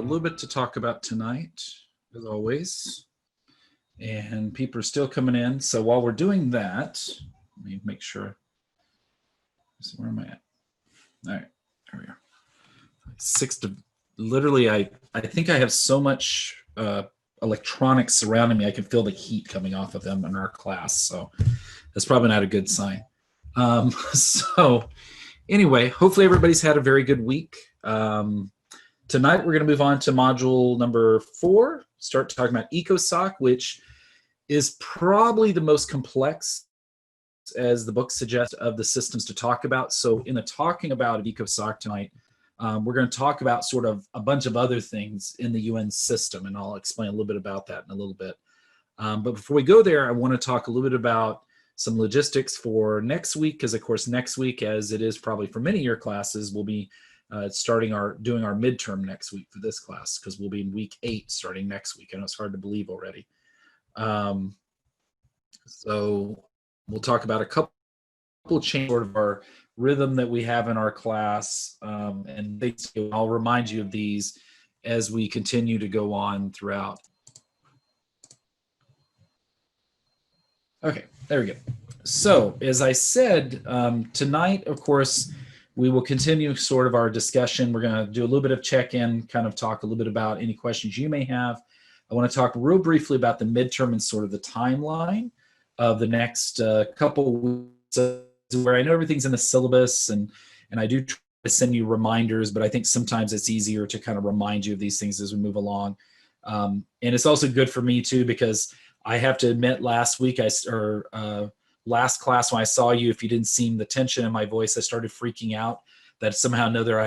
little bit to talk about tonight, as always. And people are still coming in. So while we're doing that, let me make sure. So where am I at? All right, there we are. Literally, I think I have so much electronics surrounding me, I can feel the heat coming off of them in our class. So that's probably not a good sign. So anyway, hopefully everybody's had a very good week. Tonight, we're going to move on to module number 4, start talking about ECOSOC, which is probably the most complex, as the book suggests, of the systems to talk about. So in the talking about ECOSOC tonight, we're going to talk about sort of a bunch of other things in the UN system, and I'll explain a little bit about that in a little bit. But before we go there, I want to talk a little bit about some logistics for next week, because of course next week, as it is probably for many of your classes, we'll be doing our midterm next week for this class, because we'll be in week 8 starting next week. I know it's hard to believe already. So we'll talk about a couple changes sort of our rhythm that we have in our class, and I'll remind you of these as we continue to go on throughout. Okay, there we go. So as I said, tonight, of course, we will continue sort of our discussion. We're going to do a little bit of check-in, kind of talk a little bit about any questions you may have. I want to talk real briefly about the midterm and sort of the timeline of the next couple weeks, where I know everything's in the syllabus, and I do try to send you reminders, but I think sometimes it's easier to kind of remind you of these things as we move along. And it's also good for me too, because I have to admit, last week last class when I saw you, if you didn't seem the tension in my voice, I started freaking out that somehow another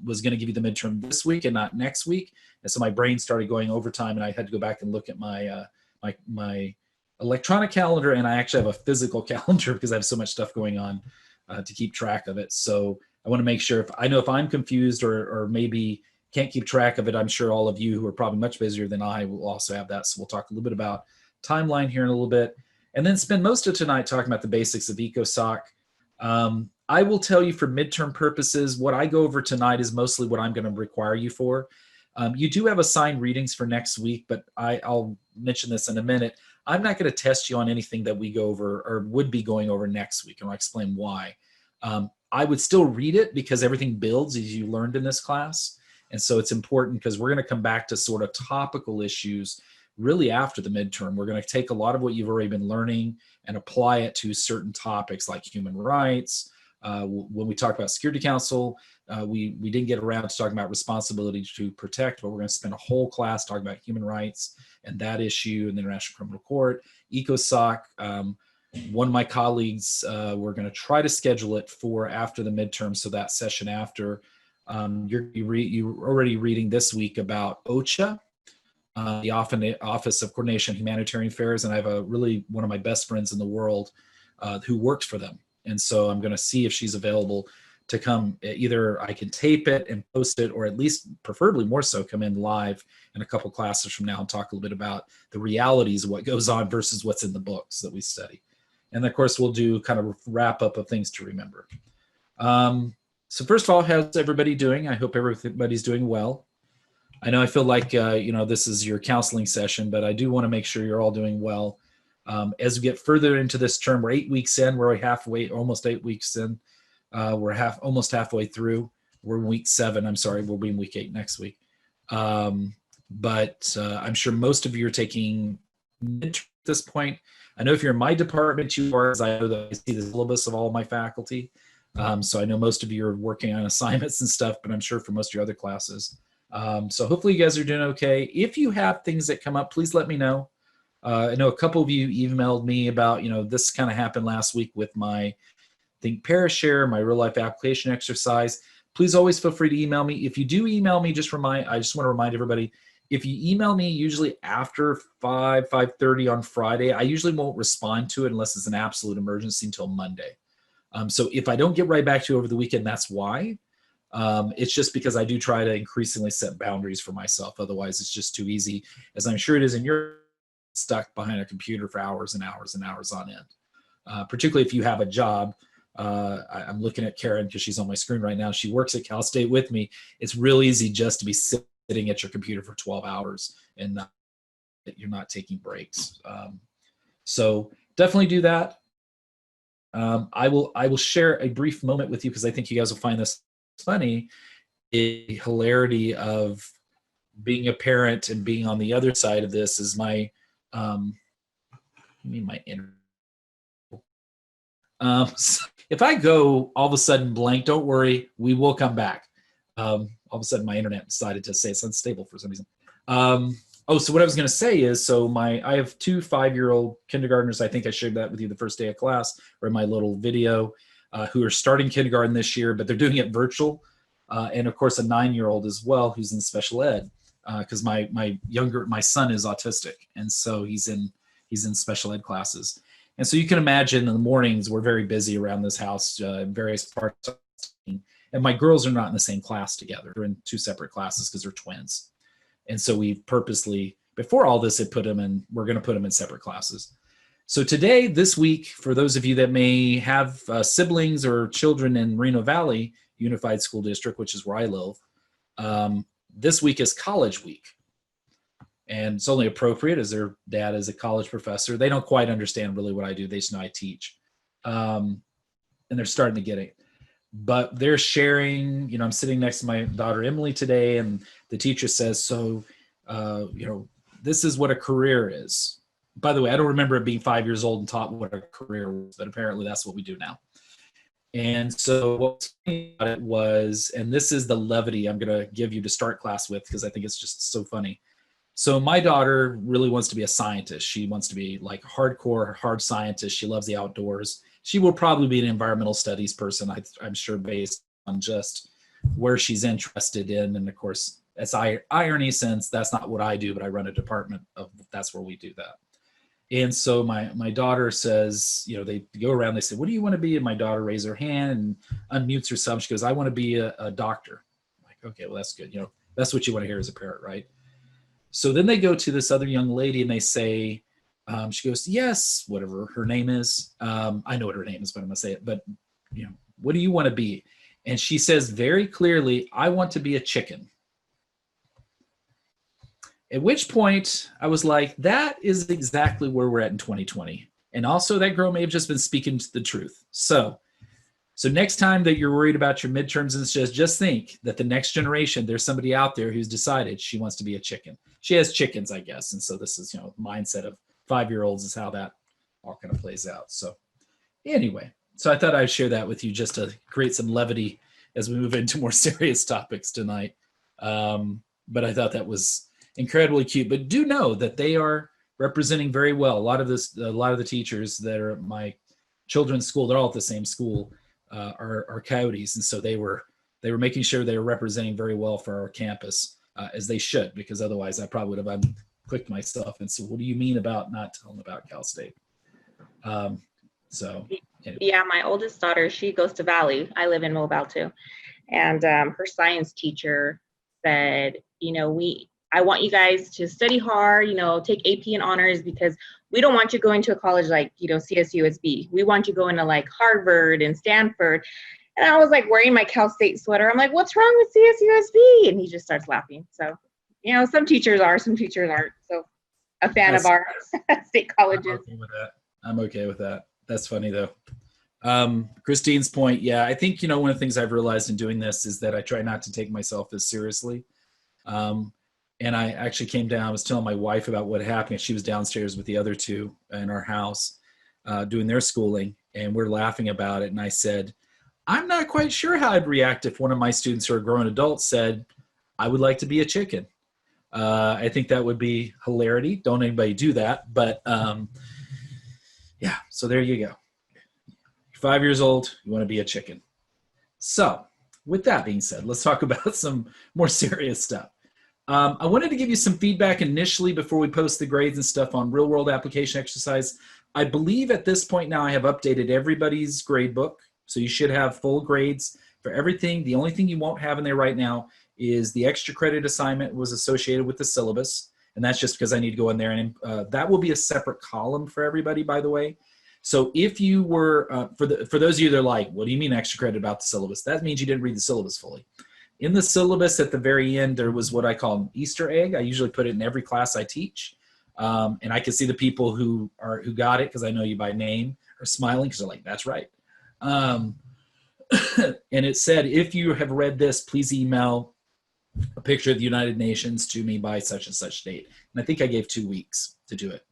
was going to give you the midterm this week and not next week. And so my brain started going overtime, and I had to go back and look at my my electronic calendar, and I actually have a physical calendar because I have so much stuff going on to keep track of it. So I want to make sure, if I'm confused or maybe can't keep track of it, I'm sure all of you who are probably much busier than I will also have that. So we'll talk a little bit about timeline here in a little bit, and then spend most of tonight talking about the basics of ECOSOC. I will tell you, for midterm purposes, what I go over tonight is mostly what I'm going to require you for. You do have assigned readings for next week, but I'll mention this in a minute. I'm not going to test you on anything that we go over or would be going over next week, and I'll explain why. I would still read it because everything builds as you learned in this class. And so it's important because we're going to come back to sort of topical issues really after the midterm. We're going to take a lot of what you've already been learning and apply it to certain topics like human rights. When we talk about Security Council, we didn't get around to talking about responsibility to protect, but we're going to spend a whole class talking about human rights and that issue in the International Criminal Court. ECOSOC, one of my colleagues, we're going to try to schedule it for after the midterm, so that session after. You're already reading this week about OCHA, the Office of Coordination of Humanitarian Affairs, and I have one of my best friends in the world who works for them. And so I'm going to see if she's available to come. Either I can tape it and post it, or at least preferably more so come in live in a couple classes from now and talk a little bit about the realities of what goes on versus what's in the books that we study. And of course, we'll do kind of a wrap up of things to remember. So first of all, how's everybody doing? I hope everybody's doing well. I know I feel like, this is your counseling session, but I do want to make sure you're all doing well. As we get further into this term, we're 8 weeks in, we're almost 8 weeks in. We're almost halfway through. We're in week 7. I'm sorry, we'll be in week 8 next week. But I'm sure most of you are taking midterm at this point. I know if you're in my department, you are, as I know that I see the syllabus of all of my faculty. So I know most of you are working on assignments and stuff, but I'm sure for most of your other classes. So hopefully you guys are doing okay. If you have things that come up, please let me know. I know a couple of you emailed me about, this kind of happened last week with my Think Parashare, my real life application exercise. Please always feel free to email me. If you do email me, I just want to remind everybody, if you email me usually after 5:30 on Friday, I usually won't respond to it unless it's an absolute emergency until Monday. So if I don't get right back to you over the weekend, that's why. It's just because I do try to increasingly set boundaries for myself. Otherwise, it's just too easy, as I'm sure it is in your stuck behind a computer for hours and hours and hours on end. Particularly if you have a job. I'm looking at Karen because she's on my screen right now. She works at Cal State with me. It's real easy just to be sitting sitting at your computer for 12 hours and you're not taking breaks. So definitely do that. I will share a brief moment with you because I think you guys will find this funny. The hilarity of being a parent and being on the other side of this is my my internet. So if I go all of a sudden blank, don't worry, we will come back. All of a sudden my internet decided to say it's unstable for some reason. So what I was going to say is, I have 2 5-year-old kindergartners. I think I shared that with you the first day of class or in my little video, who are starting kindergarten this year, but they're doing it virtual. And of course a 9-year-old as well, who's in special ed, because my son is autistic. And so he's in special ed classes. And so you can imagine in the mornings, we're very busy around this house, in various parts. And my girls are not in the same class together. They're in 2 separate classes because they're twins. And so we purposely, before all this, we're going to put them in separate classes. So today, this week, for those of you that may have siblings or children in Reno Valley Unified School District, which is where I live, this week is college week. And it's only appropriate as their dad is a college professor. They don't quite understand really what I do. They just know I teach. And they're starting to get it. But they're sharing, I'm sitting next to my daughter Emily today, and the teacher says, this is what a career is. By the way, I don't remember it being 5 years old and taught what a career was, but apparently that's what we do now. And so what was funny about it was, and this is the levity I'm going to give you to start class with, because I think it's just so funny. So my daughter really wants to be a scientist. She wants to be like hardcore, hard scientist. She loves the outdoors. She will probably be an environmental studies person, I'm sure, based on just where she's interested in. And of course, that's irony, since that's not what I do, but I run a department that's where we do that. And so my daughter says, they go around, they say, what do you want to be? And my daughter raises her hand and unmutes herself. She goes, I want to be a doctor. I'm like, okay, well, that's good. That's what you want to hear as a parent, right? So then they go to this other young lady and they say, she goes, yes, whatever her name is. I know what her name is, but I'm going to say it. But, what do you want to be? And she says very clearly, I want to be a chicken. At which point I was like, that is exactly where we're at in 2020. And also that girl may have just been speaking the truth. So next time that you're worried about your midterms and just think that the next generation, there's somebody out there who's decided she wants to be a chicken. She has chickens, I guess. And so this is, mindset of 5-year-olds is how that all kind of plays out. So anyway, so I thought I'd share that with you just to create some levity as we move into more serious topics tonight. But I thought that was incredibly cute. But do know that they are representing very well. A lot of the teachers that are at my children's school, they're all at the same school, are Coyotes. And so they were making sure they were representing very well for our campus, as they should, because otherwise I probably would have clicked myself and said, what do you mean about not telling about Cal State? Anyway. Yeah, my oldest daughter, she goes to Valley. I live in Mobile too. And her science teacher said, I want you guys to study hard, take AP and honors, because we don't want you going to a college like, CSUSB. We want you going to like Harvard and Stanford. And I was like wearing my Cal State sweater. I'm like, what's wrong with CSUSB? And he just starts laughing. So, some teachers are, some teachers aren't. So a fan of our state colleges. I'm okay with that. That's funny though. Christine's point. Yeah, I think, one of the things I've realized in doing this is that I try not to take myself as seriously. And I actually came down, I was telling my wife about what happened. She was downstairs with the other 2 in our house doing their schooling, and we're laughing about it. And I said, I'm not quite sure how I'd react if one of my students who are grown adults said, I would like to be a chicken. I think that would be hilarity. Don't anybody do that. But yeah, so there you go. You're 5 years old, you want to be a chicken. So with that being said, let's talk about some more serious stuff. I wanted to give you some feedback initially before we post the grades and stuff on real world application exercise. I believe at this point now I have updated everybody's grade book. So you should have full grades for everything. The only thing you won't have in there right now is the extra credit assignment was associated with the syllabus. And that's just because I need to go in there, and that will be a separate column for everybody, by the way. So if you were, for those of you that are like, what do you mean extra credit about the syllabus? That means you didn't read the syllabus fully. In the syllabus at the very end, there was what I call an Easter egg. I usually put it in every class I teach. And I can see the people who got it, because I know you by name, are smiling because they're like, that's right. And it said, if you have read this, please email a picture of the United Nations to me by such and such date. And I think I gave 2 weeks to do it.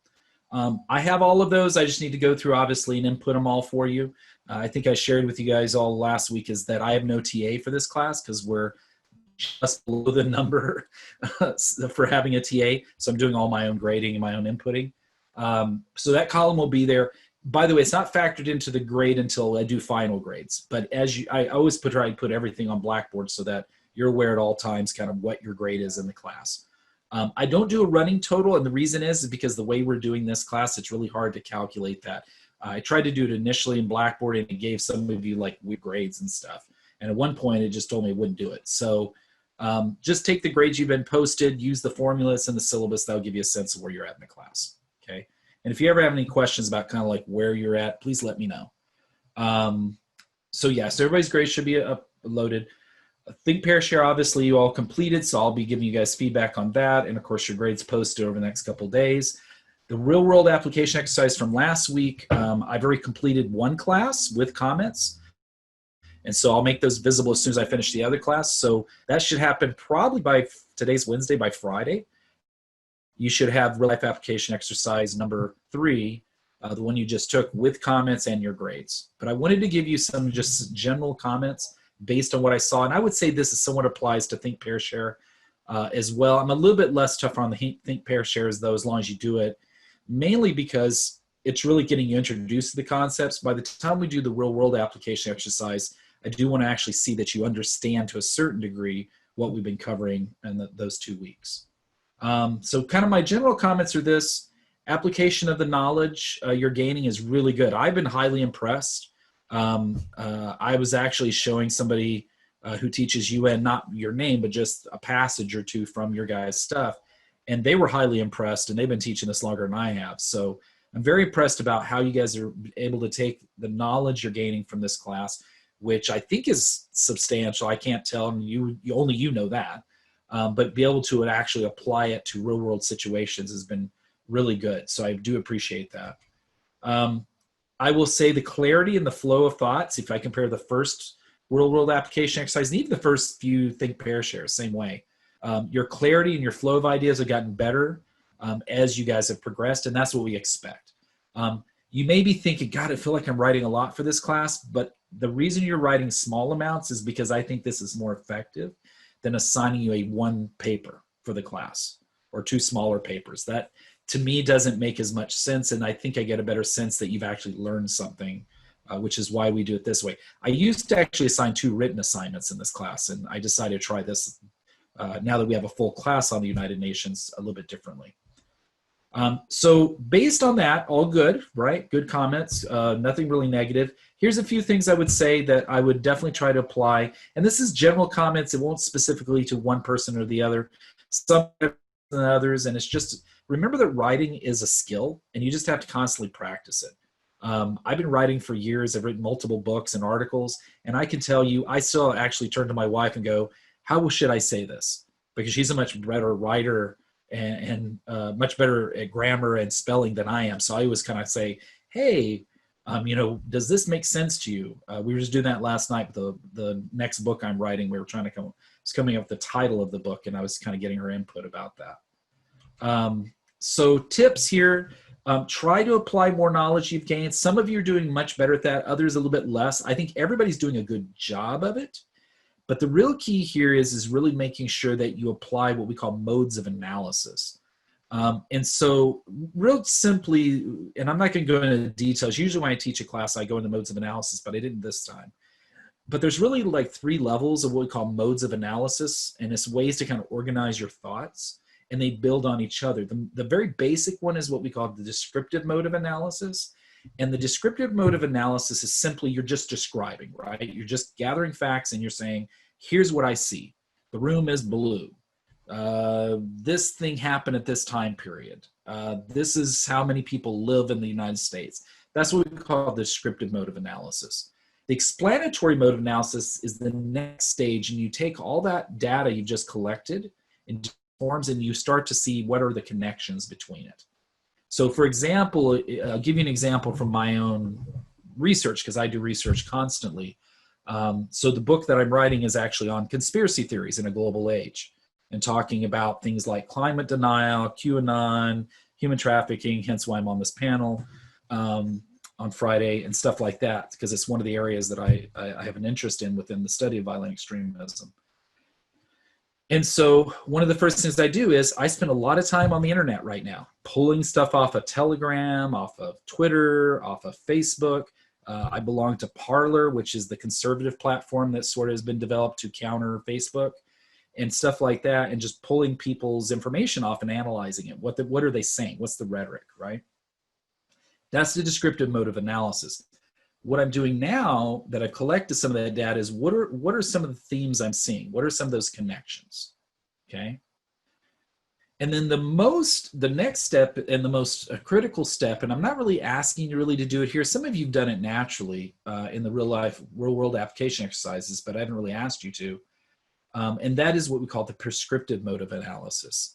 I have all of those. I just need to go through, obviously, and input them all for you. I think I shared with you guys all last week is that I have no TA for this class because we're just below the number for having a TA. So I'm doing all my own grading and my own inputting. So that column will be there. By the way, it's not factored into the grade until I do final grades. But I always try to put everything on Blackboard so that you're aware at all times kind of what your grade is in the class. I don't do a running total, and the reason is because the way we're doing this class, it's really hard to calculate that. I tried to do it initially in Blackboard, and it gave some of you like weird grades and stuff. And at one point, it just told me it wouldn't do it. So just take the grades you've been posted, use the formulas and the syllabus. That'll give you a sense of where you're at in the class. Okay. And if you ever have any questions about kind of like where you're at, please let me know. So everybody's grades should be uploaded. Think, Pair, Share, obviously you all completed, so I'll be giving you guys feedback on that. And of course, your grades posted over the next couple of days. The real world application exercise from last week, I've already completed one class with comments. And so I'll make those visible as soon as I finish the other class. So that should happen probably by today's Wednesday, by Friday. You should have real life application exercise number 3, the one you just took, with comments and your grades. But I wanted to give you some just general comments based on what I saw. And I would say this is somewhat applies to Think, Pair, Share as well. I'm a little bit less tough on the Think, Pair, Shares though, as long as you do it, mainly because it's really getting you introduced to the concepts. By the time we do the real world application exercise, I do want to actually see that you understand to a certain degree what we've been covering in those 2 weeks. So kind of my general comments are this: application of the knowledge you're gaining is really good. I've been highly impressed. I was actually showing somebody who teaches UN, not your name, but just a passage or two from your guys' stuff. And they were highly impressed, and they've been teaching this longer than I have. So I'm very impressed about how you guys are able to take the knowledge you're gaining from this class, which I think is substantial. I can't tell, and only you know that. But be able to actually apply it to real world situations has been really good. So I do appreciate that. I will say the clarity and the flow of thoughts, if I compare the first real world application exercise, and even the first few Think, Pair, Share, same way. Your clarity and your flow of ideas have gotten better as you guys have progressed, and that's what we expect. You may be thinking, God, I feel like I'm writing a lot for this class, but the reason you're writing small amounts is because I think this is more effective than assigning you one paper for the class or 2 smaller papers. That, to me, doesn't make as much sense, and I think I get a better sense that you've actually learned something, which is why we do it this way. I used to actually assign 2 written assignments in this class, and I decided to try this now that we have a full class on the United Nations a little bit differently. So based on that, all good, right? Good comments, nothing really negative. Here's a few things I would say that I would definitely try to apply. And this is general comments. It won't specifically to one person or the other, some than others. And it's just, remember that writing is a skill and you just have to constantly practice it. I've been writing for years. I've written multiple books and articles, and I can tell you, I still actually turn to my wife and go, how should I say this? Because she's a much better writer and much better at grammar and spelling than I am. So I always kind of say, hey, does this make sense to you? We were just doing that last night with the next book I'm writing. We were trying to coming up with the title of the book, and I was kind of getting her input about that. So tips here, try to apply more knowledge you've gained. Some of you are doing much better at that, others a little bit less. I think everybody's doing a good job of it. But the real key here is really making sure that you apply what we call modes of analysis. And so real simply, and I'm not going to go into details. Usually when I teach a class, I go into modes of analysis, but I didn't this time. But there's really like 3 levels of what we call modes of analysis, and it's ways to kind of organize your thoughts, and they build on each other. The very basic one is what we call the descriptive mode of analysis. And the descriptive mode of analysis is simply you're just describing, right? You're just gathering facts and you're saying, here's what I see. The room is blue. This thing happened at this time period. This is how many people live in the United States. That's what we call the descriptive mode of analysis. The explanatory mode of analysis is the next stage, and you take all that data you've just collected into forms and you start to see what are the connections between it. So for example, I'll give you an example from my own research, because I do research constantly. So the book that I'm writing is actually on conspiracy theories in a global age, and talking about things like climate denial, QAnon, human trafficking, hence why I'm on this panel on Friday, and stuff like that, because it's one of the areas that I have an interest in within the study of violent extremism. And so one of the first things I do is I spend a lot of time on the internet right now, pulling stuff off of Telegram, off of Twitter, off of Facebook. I belong to Parler, which is the conservative platform that sort of has been developed to counter Facebook and stuff like that, and just pulling people's information off and analyzing it. What are they saying? What's the rhetoric, right? That's the descriptive mode of analysis. What I'm doing now that I've collected some of that data is what are some of the themes I'm seeing? What are some of those connections? Okay. And then the next step and the most critical step, and I'm not really asking you really to do it here. Some of you've done it naturally in the real world application exercises, but I haven't really asked you to. And that is what we call the prescriptive mode of analysis.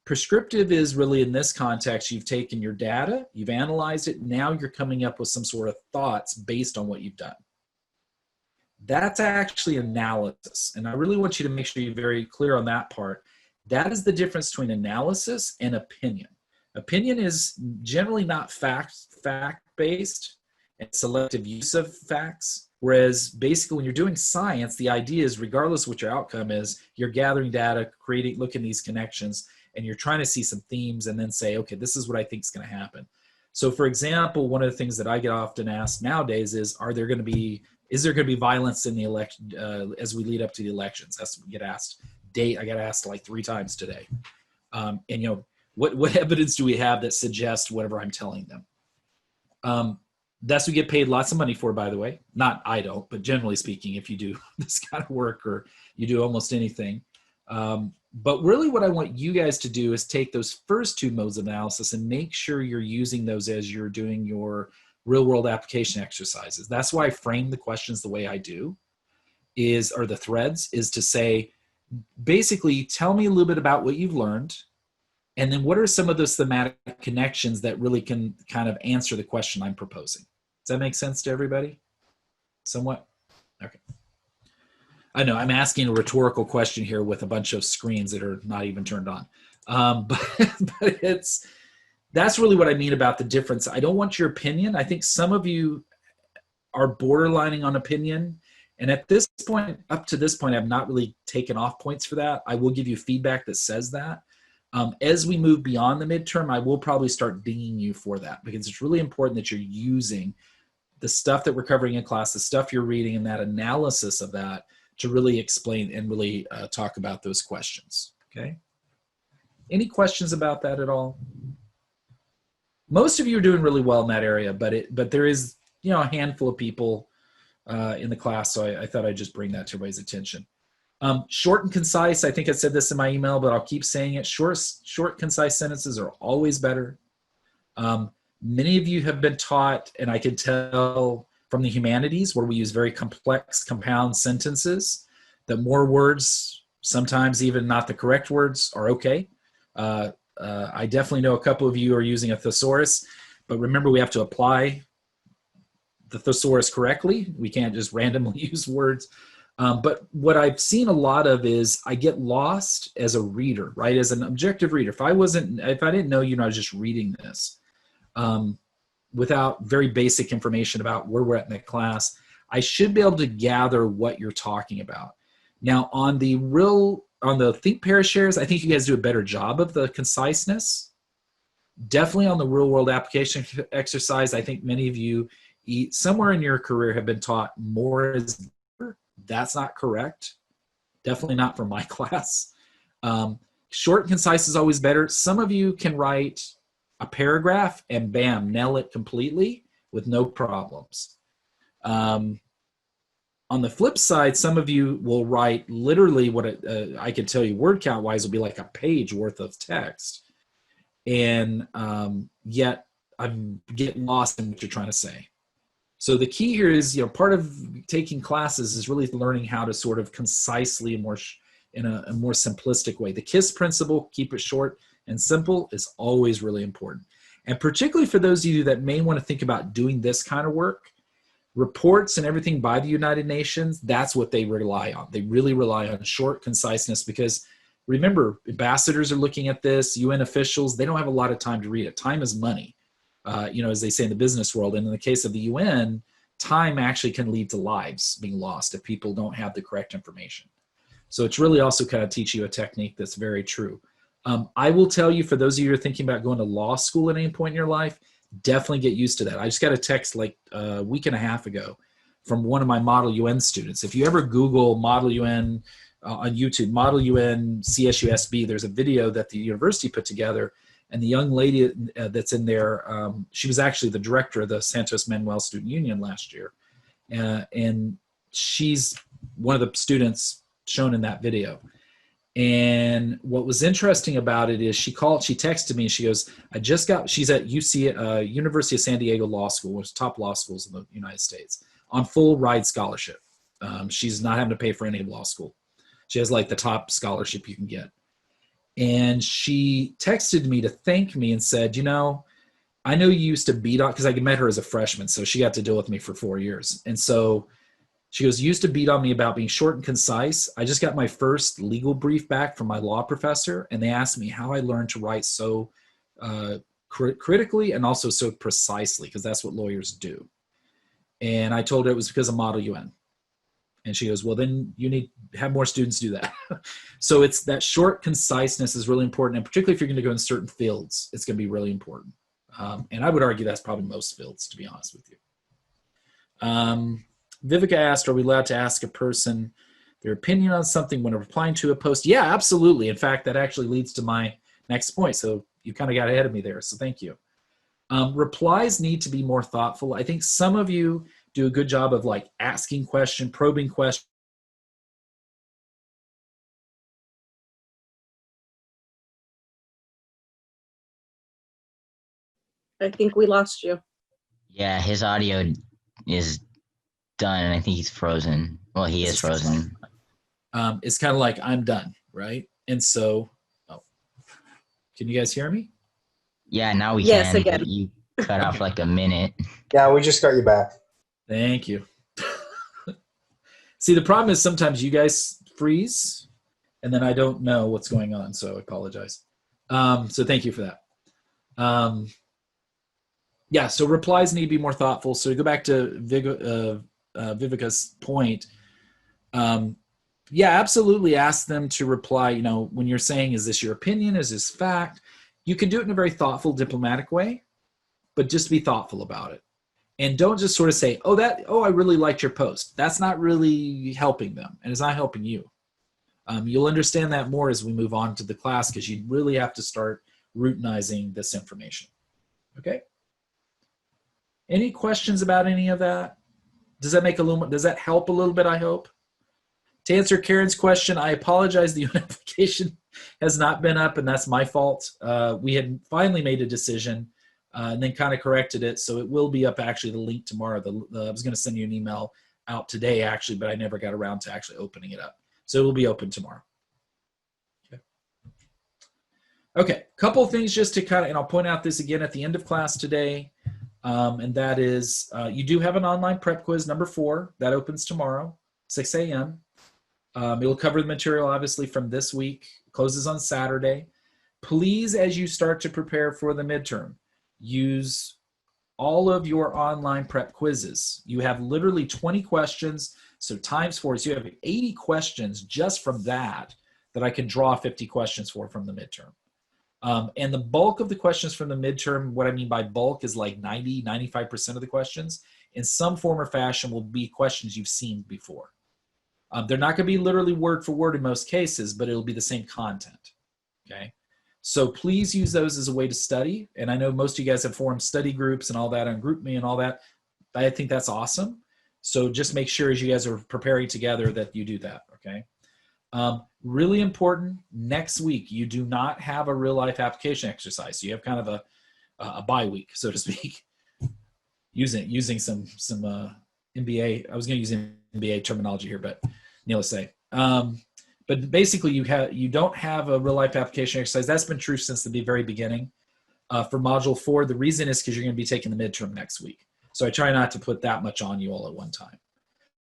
Prescriptive is really, in this context, you've taken your data, you've analyzed it, now you're coming up with some sort of thoughts based on what you've done. That's actually analysis. And I really want you to make sure you're very clear on that part. That is the difference between analysis and opinion. Opinion is generally not fact-based and selective use of facts. Whereas basically when you're doing science, the idea is regardless of what your outcome is, you're gathering data, looking at these connections, and you're trying to see some themes and then say, okay, this is what I think is going to happen. So for example, one of the things that I get often asked nowadays is there going to be violence in the election as we lead up to the elections? That's what we get asked. I got asked like 3 times today. And what evidence do we have that suggests whatever I'm telling them? That's what we get paid lots of money for, by the way. Not I don't, but generally speaking, if you do this kind of work or you do almost anything. But really what I want you guys to do is take those first 2 modes of analysis and make sure you're using those as you're doing your real world application exercises. That's why I frame the questions the way I do, or the threads, is to say, basically, tell me a little bit about what you've learned, and then what are some of those thematic connections that really can kind of answer the question I'm proposing. Does that make sense to everybody? Somewhat? Okay. I know I'm asking a rhetorical question here with a bunch of screens that are not even turned on. But that's really what I mean about the difference. I don't want your opinion. I think some of you are borderlining on opinion. And at this point, up to this point, I've not really taken off points for that. I will give you feedback that says that. As we move beyond the midterm, I will probably start dinging you for that, because it's really important that you're using the stuff that we're covering in class, the stuff you're reading, and that analysis of that to really explain and really talk about those questions, okay? Any questions about that at all? Most of you are doing really well in that area, but there is, a handful of people in the class, so I thought I'd just bring that to everybody's attention. Short and concise, I think I said this in my email, but I'll keep saying it. Short, concise sentences are always better. Many of you have been taught, and I can tell from the humanities, where we use very complex, compound sentences, that more words, sometimes even not the correct words, are okay. I definitely know a couple of you are using a thesaurus, but remember, we have to apply the thesaurus correctly. We can't just randomly use words. But what I've seen a lot of is I get lost as a reader, right? As an objective reader. If I didn't know I was just reading this without very basic information about where we're at in the class, I should be able to gather what you're talking about. Now, on the think pair shares, I think you guys do a better job of the conciseness. Definitely on the real world application exercise, I think many of you somewhere in your career have been taught more is better. That's not correct. Definitely not for my class. Short and concise is always better. Some of you can write a paragraph and bam, nail it completely with no problems. On the flip side, some of you will write literally what I can tell you word count wise will be like a page worth of text. And yet I'm getting lost in what you're trying to say. So the key here is, part of taking classes is really learning how to sort of concisely and in a more simplistic way. The KISS principle, keep it short and simple, is always really important. And particularly for those of you that may want to think about doing this kind of work, reports and everything by the United Nations, that's what they rely on. They really rely on short conciseness, because remember, ambassadors are looking at this, UN officials, they don't have a lot of time to read it. Time is money, as they say in the business world. And in the case of the UN, time actually can lead to lives being lost if people don't have the correct information. So it's really also kind of teach you a technique that's very true. I will tell you, for those of you who are thinking about going to law school at any point in your life, definitely get used to that. I just got a text like a week and a half ago from one of my Model UN students. If you ever Google Model UN on YouTube, Model UN CSUSB, there's a video that the university put together, and the young lady that's in there, she was actually the director of the Santos Manuel Student Union last year. And she's one of the students shown in that video. And what was interesting about it is she texted me and she goes, she's at UC, University of San Diego Law School, one of the top law schools in the United States, on full ride scholarship. She's not having to pay for any law school. She has like the top scholarship you can get. And she texted me to thank me and said, I know you used to beat on, because I met her as a freshman, so she got to deal with me for 4 years. And so she goes, you used to beat on me about being short and concise. I just got my first legal brief back from my law professor, and they asked me how I learned to write so critically and also so precisely, because that's what lawyers do. And I told her it was because of Model UN. And she goes, well, then you need to have more students do that. So it's that short conciseness is really important. And particularly if you're going to go in certain fields, it's going to be really important. And I would argue that's probably most fields, to be honest with you. Vivica asked, are we allowed to ask a person their opinion on something when replying to a post? Yeah, absolutely. In fact, that actually leads to my next point. So you kind of got ahead of me there. So thank you. Replies need to be more thoughtful. I think some of you do a good job of like asking question, probing question. I think we lost you. Yeah, his audio is done, and I think he's frozen. Well, he is frozen. It's kind of like I'm done, right? And so, can you guys hear me? Yeah, now we Yes, can. again. You cut off like a minute. Yeah, we just got you back. Thank you. See, the problem is sometimes you guys freeze, and then I don't know what's going on, so I apologize. So thank you for that. Yeah, so replies need to be more thoughtful. So to go back to Vivica's point, yeah, absolutely ask them to reply, when you're saying, is this your opinion? Is this fact? You can do it in a very thoughtful, diplomatic way, but just be thoughtful about it. And don't just sort of say, I really liked your post. That's not really helping them, and it's not helping you. You'll understand that more as we move on to the class, because you really have to start routinizing this information. Okay? Any questions about any of that? Does that help a little bit, I hope? To answer Karen's question, I apologize. The application has not been up, and that's my fault. We had finally made a decision and then kind of corrected it. So it will be up, actually, the link tomorrow. I was going to send you an email out today, actually, but I never got around to actually opening it up. So it will be open tomorrow. Okay, couple of things just to and I'll point out this again at the end of class today. And that is, you do have an online prep quiz, number 4, that opens tomorrow, 6 a.m. It'll cover the material, obviously, from this week. It closes on Saturday. Please, as you start to prepare for the midterm, use all of your online prep quizzes. You have literally 20 questions, so times 4, so you have 80 questions just from that I can draw 50 questions from the midterm. And the bulk of the questions from the midterm, what I mean by bulk is like 95% of the questions, in some form or fashion will be questions you've seen before. They're not going to be literally word for word in most cases, but it'll be the same content, okay? So please use those as a way to study. And I know most of you guys have formed study groups and all that on GroupMe and all that. I think that's awesome. So just make sure as you guys are preparing together that you do that, okay? Really important, next week, you do not have a real life application exercise. So you have kind of a bye week, so to speak. using some MBA. I was going to use MBA terminology here, but needless to say. But basically, you don't have a real life application exercise. That's been true since the very beginning. For Module 4, the reason is because you're going to be taking the midterm next week. So I try not to put that much on you all at one time.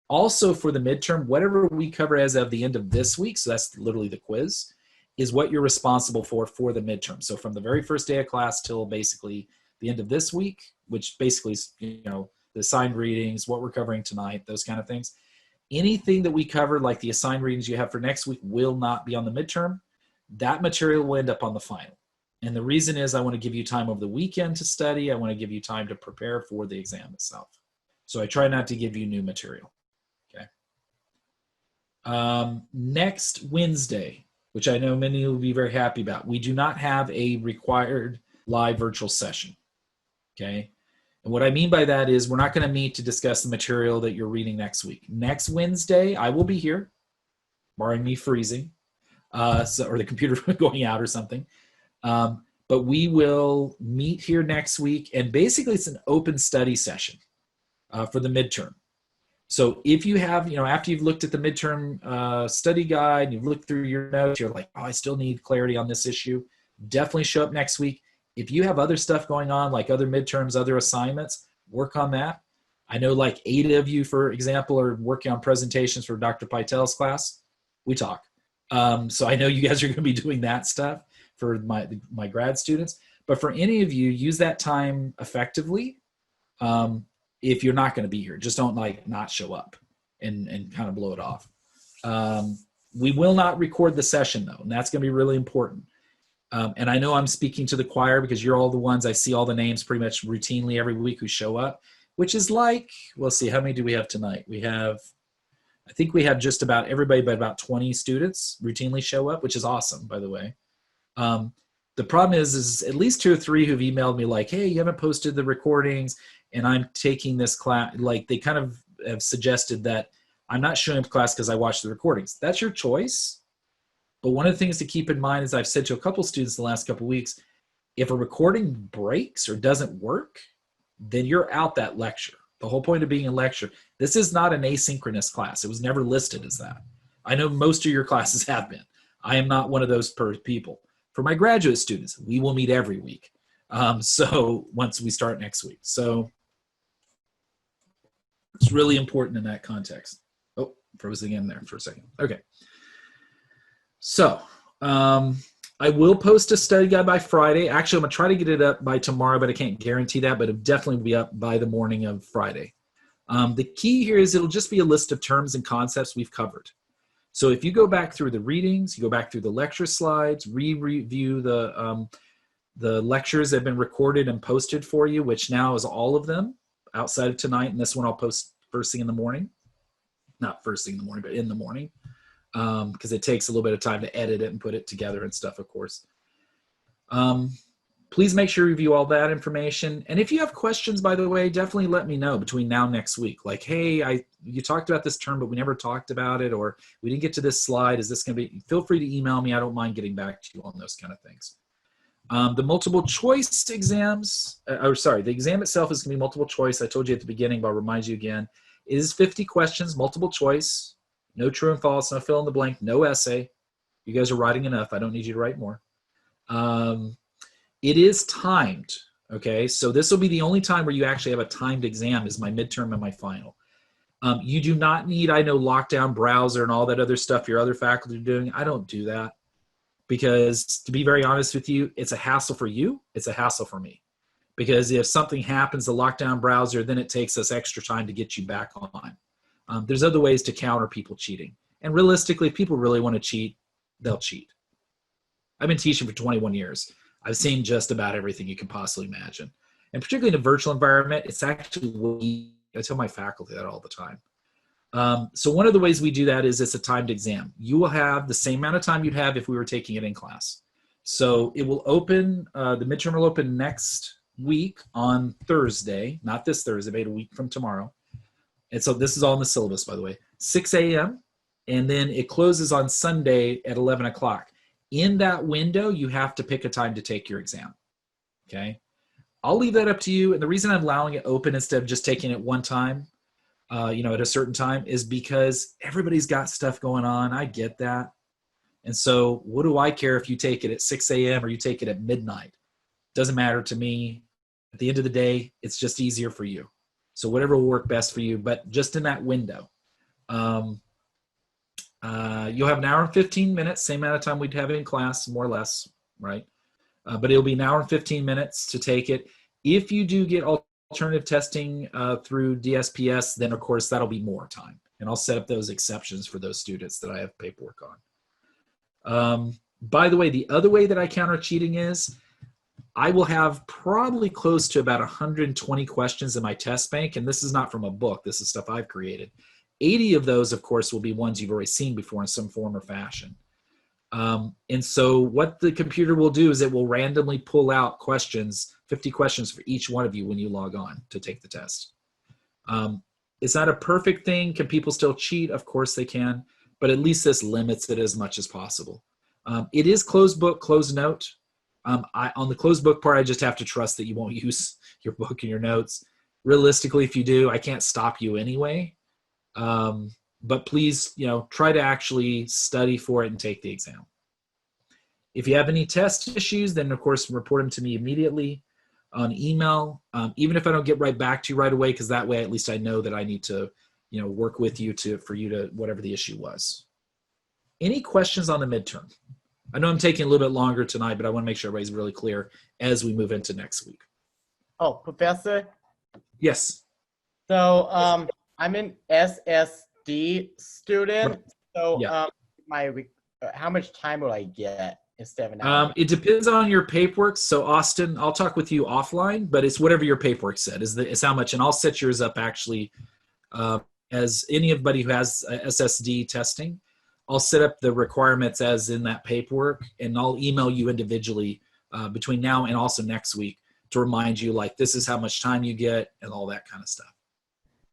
Also for the midterm, whatever we cover as of the end of this week, so that's literally the quiz, is what you're responsible for the midterm. So from the very first day of class till basically the end of this week, which basically is, the assigned readings, what we're covering tonight, those kind of things. Anything that we cover, like the assigned readings you have for next week, will not be on the midterm. That material will end up on the final. And the reason is I want to give you time over the weekend to study. I want to give you time to prepare for the exam itself. So I try not to give you new material. Okay. Next Wednesday, which I know many will be very happy about, we do not have a required live virtual session. Okay. And what I mean by that is we're not going to meet to discuss the material that you're reading next week. Next Wednesday, I will be here, barring me freezing, or the computer going out or something. But we will meet here next week, and basically it's an open study session for the midterm. So if you have, after you've looked at the midterm study guide, and you've looked through your notes, you're like, oh, I still need clarity on this issue, definitely show up next week. If you have other stuff going on, like other midterms, other assignments, work on that. I know like 8 of you, for example, are working on presentations for Dr. Paitel's class. We talk. So I know you guys are going to be doing that stuff for my grad students. But for any of you, use that time effectively. If you're not going to be here, just don't not show up and kind of blow it off. We will not record the session though, and that's going to be really important. And I know I'm speaking to the choir because you're all the ones, I see all the names pretty much routinely every week who show up, which is we'll see, how many do we have tonight? I think we have just about everybody, but about 20 students routinely show up, which is awesome, by the way. The problem is at least 2 or 3 who've emailed me like, hey, you haven't posted the recordings and I'm taking this class. Like they kind of have suggested that I'm not showing up class because I watched the recordings. That's your choice. But one of the things to keep in mind is I've said to a couple students the last couple of weeks, if a recording breaks or doesn't work, then you're out that lecture. The whole point of being a lecture, this is not an asynchronous class. It was never listed as that. I know most of your classes have been. I am not one of those people. For my graduate students, we will meet every week. So once we start next week. So it's really important in that context. Oh, froze again there for a second. Okay. So I will post a study guide by Friday. Actually, I'm going to try to get it up by tomorrow, but I can't guarantee that, but it'll definitely be up by the morning of Friday. The key here is it'll just be a list of terms and concepts we've covered. So if you go back through the readings, you go back through the lecture slides, review the lectures that have been recorded and posted for you, which now is all of them outside of tonight. And this one I'll post first thing in the morning. Not first thing in the morning, but in the morning. Because it takes a little bit of time to edit it and put it together and stuff, of course. Please make sure you review all that information. And if you have questions, by the way, definitely let me know between now and next week. Like, hey, you talked about this term, but we never talked about it, or we didn't get to this slide. Is this going to be? Feel free to email me. I don't mind getting back to you on those kind of things. The multiple choice exams, the exam itself is going to be multiple choice. I told you at the beginning, but I'll remind you again. It is 50 questions, multiple choice. No true and false, no fill in the blank, no essay. You guys are writing enough. I don't need you to write more. It is timed, okay? So this will be the only time where you actually have a timed exam is my midterm and my final. You do not need, I know, lockdown browser and all that other stuff your other faculty are doing. I don't do that because, to be very honest with you, it's a hassle for you. It's a hassle for me. Because if something happens, the lockdown browser, then it takes us extra time to get you back on. There's other ways to counter people cheating. And realistically, if people really want to cheat, they'll cheat. I've been teaching for 21 years. I've seen just about everything you can possibly imagine. And particularly in a virtual environment, it's actually, I tell my faculty that all the time. So one of the ways we do that is it's a timed exam. You will have the same amount of time you'd have if we were taking it in class. So it will open, the midterm will open next week on Thursday, not this Thursday, but a week from tomorrow. And so this is all in the syllabus, by the way, 6 a.m. And then it closes on Sunday at 11 o'clock. In that window, you have to pick a time to take your exam, okay? I'll leave that up to you. And the reason I'm allowing it open instead of just taking it one time, at a certain time, is because everybody's got stuff going on. I get that. And so what do I care if you take it at 6 a.m. or you take it at midnight? Doesn't matter to me. At the end of the day, it's just easier for you. So whatever will work best for you, but just in that window. You'll have an hour and 15 minutes, same amount of time we'd have in class, more or less, right? But it'll be an hour and 15 minutes to take it. If you do get alternative testing through DSPS, then of course that'll be more time. And I'll set up those exceptions for those students that I have paperwork on. By the way, the other way that I counter cheating is I will have probably close to about 120 questions in my test bank. And this is not from a book. This is stuff I've created. 80 of those, of course, will be ones you've already seen before in some form or fashion. And so what the computer will do is it will randomly pull out questions, 50 questions for each one of you when you log on to take the test. It's not a perfect thing. Can people still cheat? Of course they can, but at least this limits it as much as possible. It is closed book, closed note. On the closed book part, I just have to trust that you won't use your book and your notes. Realistically, if you do, I can't stop you anyway. But please, try to actually study for it and take the exam. If you have any test issues, then of course report them to me immediately on email. Even if I don't get right back to you right away, because that way at least I know that I need to, work with you for you to whatever the issue was. Any questions on the midterm? I know I'm taking a little bit longer tonight, but I want to make sure everybody's really clear as we move into next week. Oh, Professor. Yes. So I'm an SSD student. So Yeah. how much time will I get instead of an hour? It depends on your paperwork. So Austin, I'll talk with you offline, but it's whatever your paperwork said is how much, and I'll set yours up actually as anybody who has SSD testing. I'll set up the requirements as in that paperwork, and I'll email you individually between now and also next week to remind you, like, this is how much time you get and all that kind of stuff.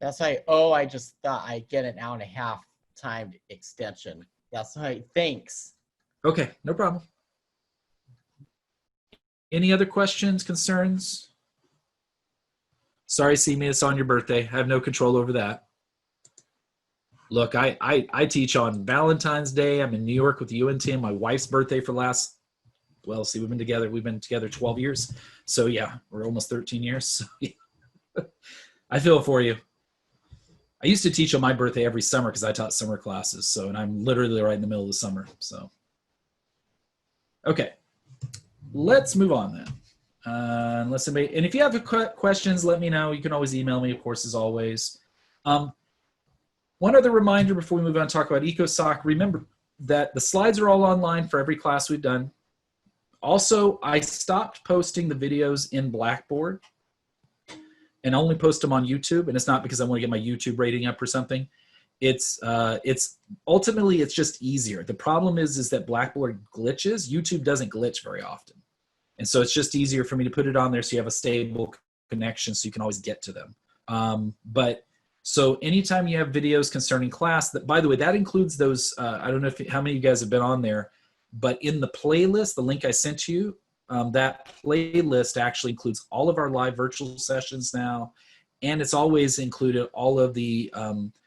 That's like, I just thought I get an hour and a half timed extension. That's right. Thanks. Okay, no problem. Any other questions, concerns? Sorry, Simi, it's on your birthday. I have no control over that. Look, I teach on Valentine's Day. I'm in New York with the UN team. My wife's birthday for we've been together 12 years. So yeah, we're almost 13 years. So, yeah. I feel for you. I used to teach on my birthday every summer because I taught summer classes. And I'm literally right in the middle of the summer. So, okay, let's move on then. And if you have questions, let me know. You can always email me, of course, as always. One other reminder before we move on to talk about ECOSOC, remember that the slides are all online for every class we've done. Also, I stopped posting the videos in Blackboard and only post them on YouTube. And it's not because I want to get my YouTube rating up or something. It's ultimately, it's just easier. The problem is that Blackboard glitches. YouTube doesn't glitch very often. And so it's just easier for me to put it on there so you have a stable connection so you can always get to them. So anytime you have videos concerning class, by the way, that includes those, I don't know how many of you guys have been on there, but in the playlist, the link I sent you, that playlist actually includes all of our live virtual sessions now, and it's always included all of the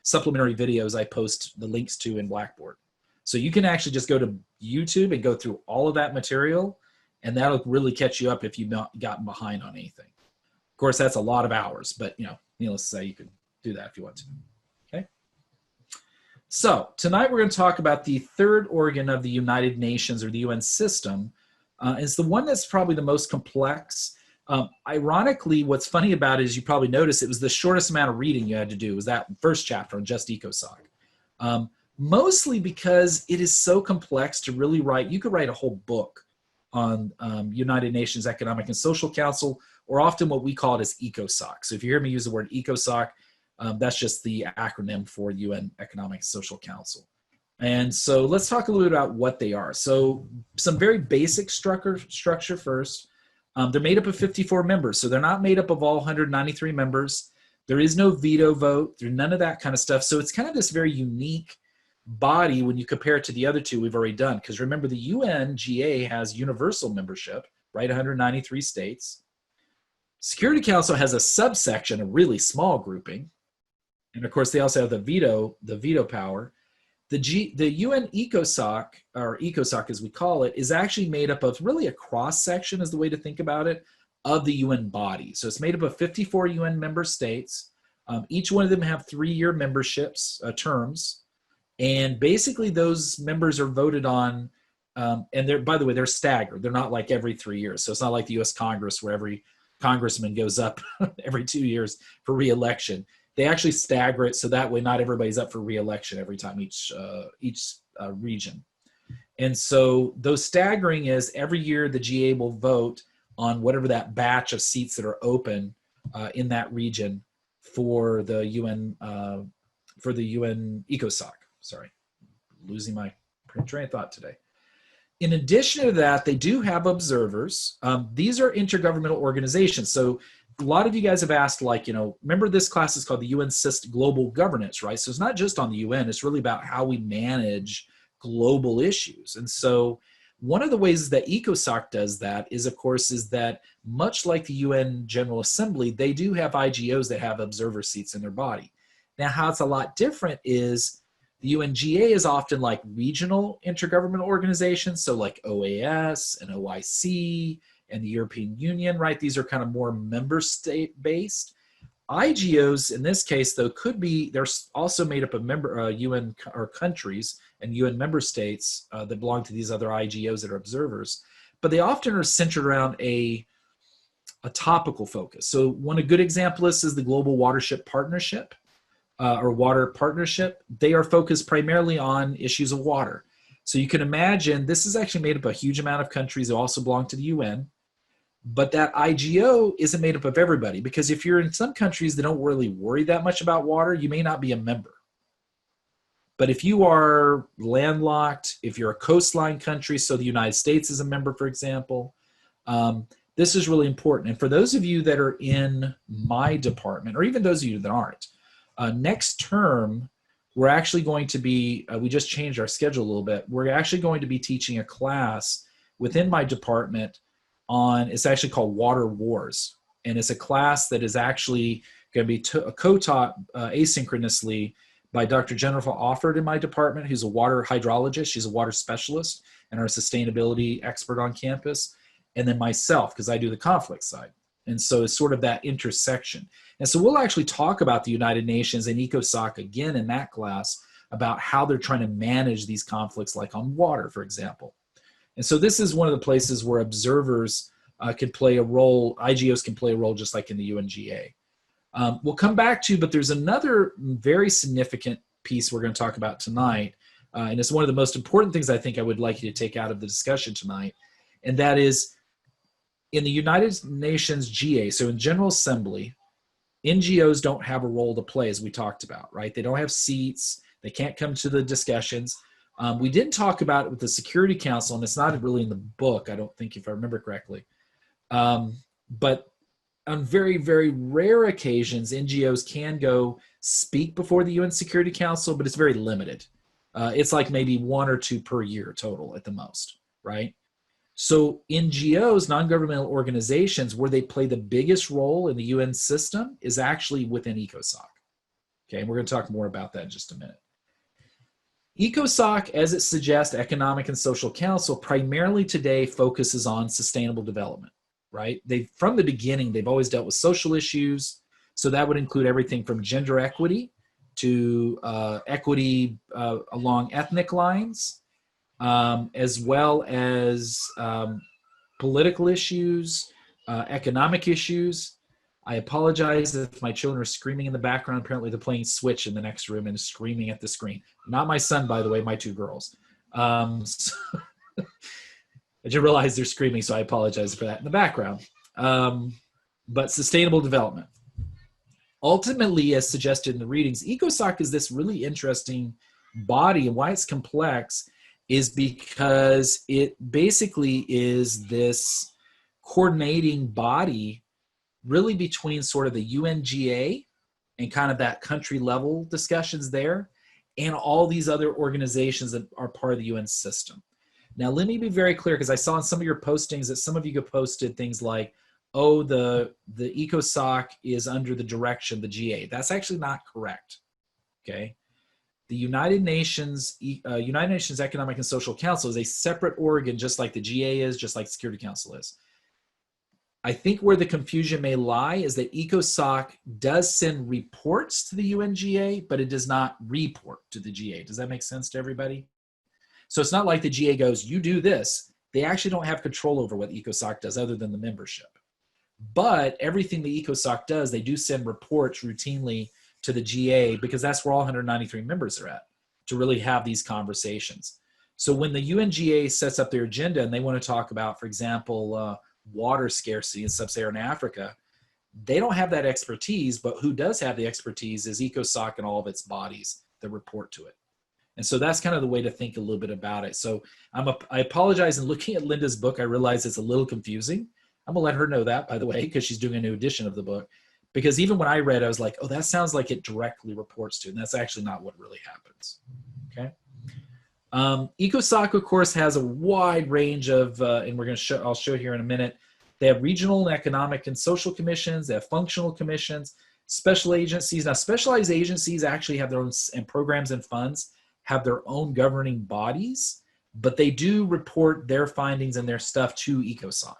supplementary videos I post the links to in Blackboard. So you can actually just go to YouTube and go through all of that material, and that'll really catch you up if you've not gotten behind on anything. Of course, that's a lot of hours, but needless to say, you can do that if you want to. Okay. So tonight we're going to talk about the third organ of the United Nations, or the UN system. It's the one that's probably the most complex. Ironically, what's funny about it is you probably noticed it was the shortest amount of reading you had to do was that first chapter on just ECOSOC. Mostly because it is so complex to really write. You could write a whole book on United Nations Economic and Social Council, or often what we call it as ECOSOC. So if you hear me use the word ECOSOC, that's just the acronym for UN Economic and Social Council. And so let's talk a little bit about what they are. So some very basic structure first. They're made up of 54 members. So they're not made up of all 193 members. There is no veto vote. There's none of that kind of stuff. So it's kind of this very unique body when you compare it to the other two we've already done. Because remember, the UNGA has universal membership, right? 193 states. Security Council has a subsection, a really small grouping. And of course, they also have the veto power. The UN ECOSOC, or ECOSOC as we call it, is actually made up of really a cross section, is the way to think about it, of the UN body. So it's made up of 54 UN member states. Each one of them have 3-year memberships terms, and basically those members are voted on. And they're, by the way, they're staggered. They're not like every 3 years. So it's not like the U.S. Congress where every congressman goes up every 2 years for re-election. They actually stagger it so that way not everybody's up for re-election every time each region. And so those staggering is every year the GA will vote on whatever that batch of seats that are open in that region for the UN ECOSOC. Sorry, losing my train of thought today. In addition to that, they do have observers. These are intergovernmental organizations. So a lot of you guys have asked, like, remember this class is called the UN Global Governance, right? So it's not just on the UN, it's really about how we manage global issues. And so one of the ways that ECOSOC does that is, of course, is that much like the UN General Assembly, they do have IGOs that have observer seats in their body. Now, how it's a lot different is the UNGA is often like regional intergovernmental organizations, so like OAS and OIC and the European Union, right? These are kind of more member state based. IGOs in this case, though, they're also made up of UN or countries and UN member states that belong to these other IGOs that are observers, but they often are centered around a topical focus. So a good example is the Global Watershed Partnership. Or Water Partnership. They are focused primarily on issues of water. So you can imagine this is actually made up of a huge amount of countries who also belong to the UN, but that IGO isn't made up of everybody, because if you're in some countries that don't really worry that much about water, you may not be a member. But if you are landlocked, if you're a coastline country, so the United States is a member, for example, this is really important. And for those of you that are in my department, or even those of you that aren't, next term, we're actually going to be, we just changed our schedule a little bit. We're actually going to be teaching a class within my department on, it's actually called Water Wars. And it's a class that is actually going to be co-taught asynchronously by Dr. Jennifer Offord in my department, who's a water hydrologist. She's a water specialist and our sustainability expert on campus. And then myself, because I do the conflict side. And so it's sort of that intersection. And so we'll actually talk about the United Nations and ECOSOC again in that class about how they're trying to manage these conflicts, like on water, for example. And so this is one of the places where observers can play a role, IGOs can play a role just like in the UNGA. We'll come back to, but there's another very significant piece we're going to talk about tonight. And it's one of the most important things I think I would like you to take out of the discussion tonight. And that is, in the United Nations GA, so in General Assembly, NGOs don't have a role to play, as we talked about, right? They don't have seats. They can't come to the discussions. We didn't talk about it with the Security Council, and it's not really in the book, I don't think, if I remember correctly. But on very, very rare occasions, NGOs can go speak before the UN Security Council, but it's very limited. It's like maybe 1 or 2 per year total at the most, right? So NGOs, non-governmental organizations, where they play the biggest role in the UN system is actually within ECOSOC. Okay, and we're going to talk more about that in just a minute. ECOSOC, as it suggests, Economic and Social Council, primarily today focuses on sustainable development, right? From the beginning, they've always dealt with social issues. So that would include everything from gender equity to equity along ethnic lines, as well as political issues, economic issues. I apologize if my children are screaming in the background. Apparently they're playing Switch in the next room and screaming at the screen. Not my son, by the way, my 2 girls. So I didn't realize they're screaming, so I apologize for that in the background. But sustainable development. Ultimately, as suggested in the readings, ECOSOC is this really interesting body, and why it's complex is because it basically is this coordinating body really between sort of the UNGA and kind of that country level discussions there and all these other organizations that are part of the UN system. Now, let me be very clear, because I saw in some of your postings that some of you posted things like, oh, the ECOSOC is under the direction of the GA. That's actually not correct. Okay. The United Nations Economic and Social Council is a separate organ, just like the GA is, just like the Security Council is. I think where the confusion may lie is that ECOSOC does send reports to the UNGA, but it does not report to the GA. Does that make sense to everybody? So it's not like the GA goes, you do this. They actually don't have control over what ECOSOC does other than the membership. But everything the ECOSOC does, they do send reports routinely to the GA, because that's where all 193 members are at, to really have these conversations. So when the UNGA sets up their agenda and they want to talk about, for example, water scarcity in sub-Saharan Africa, they don't have that expertise, but who does have the expertise is ECOSOC and all of its bodies that report to it. And so that's kind of the way to think a little bit about it. So I apologize, in looking at Linda's book, I realize it's a little confusing. I'm gonna let her know that, by the way, because she's doing a new edition of the book. Because even when I read, I was like, oh, that sounds like it directly reports to, and that's actually not what really happens, okay? ECOSOC, of course, has a wide range of, and I'll show here in a minute, they have regional and economic and social commissions, they have functional commissions, special agencies. Now, specialized agencies actually have their own, and programs and funds have their own governing bodies, but they do report their findings and their stuff to ECOSOC,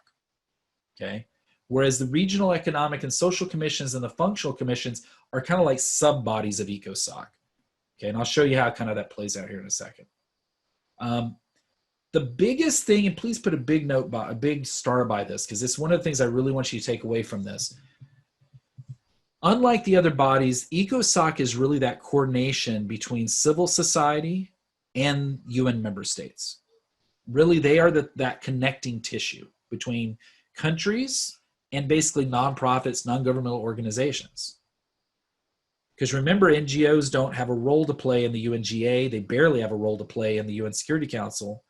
okay? Whereas the regional economic and social commissions and the functional commissions are kind of like sub-bodies of ECOSOC. Okay, and I'll show you how kind of that plays out here in a second. The biggest thing, and please put a big note by, a big star by this, because it's one of the things I really want you to take away from this. Unlike the other bodies, ECOSOC is really that coordination between civil society and UN member states. Really, they are that connecting tissue between countries and basically nonprofits, non-governmental organizations. Because remember, NGOs don't have a role to play in the UNGA. They barely have a role to play in the UN Security Council.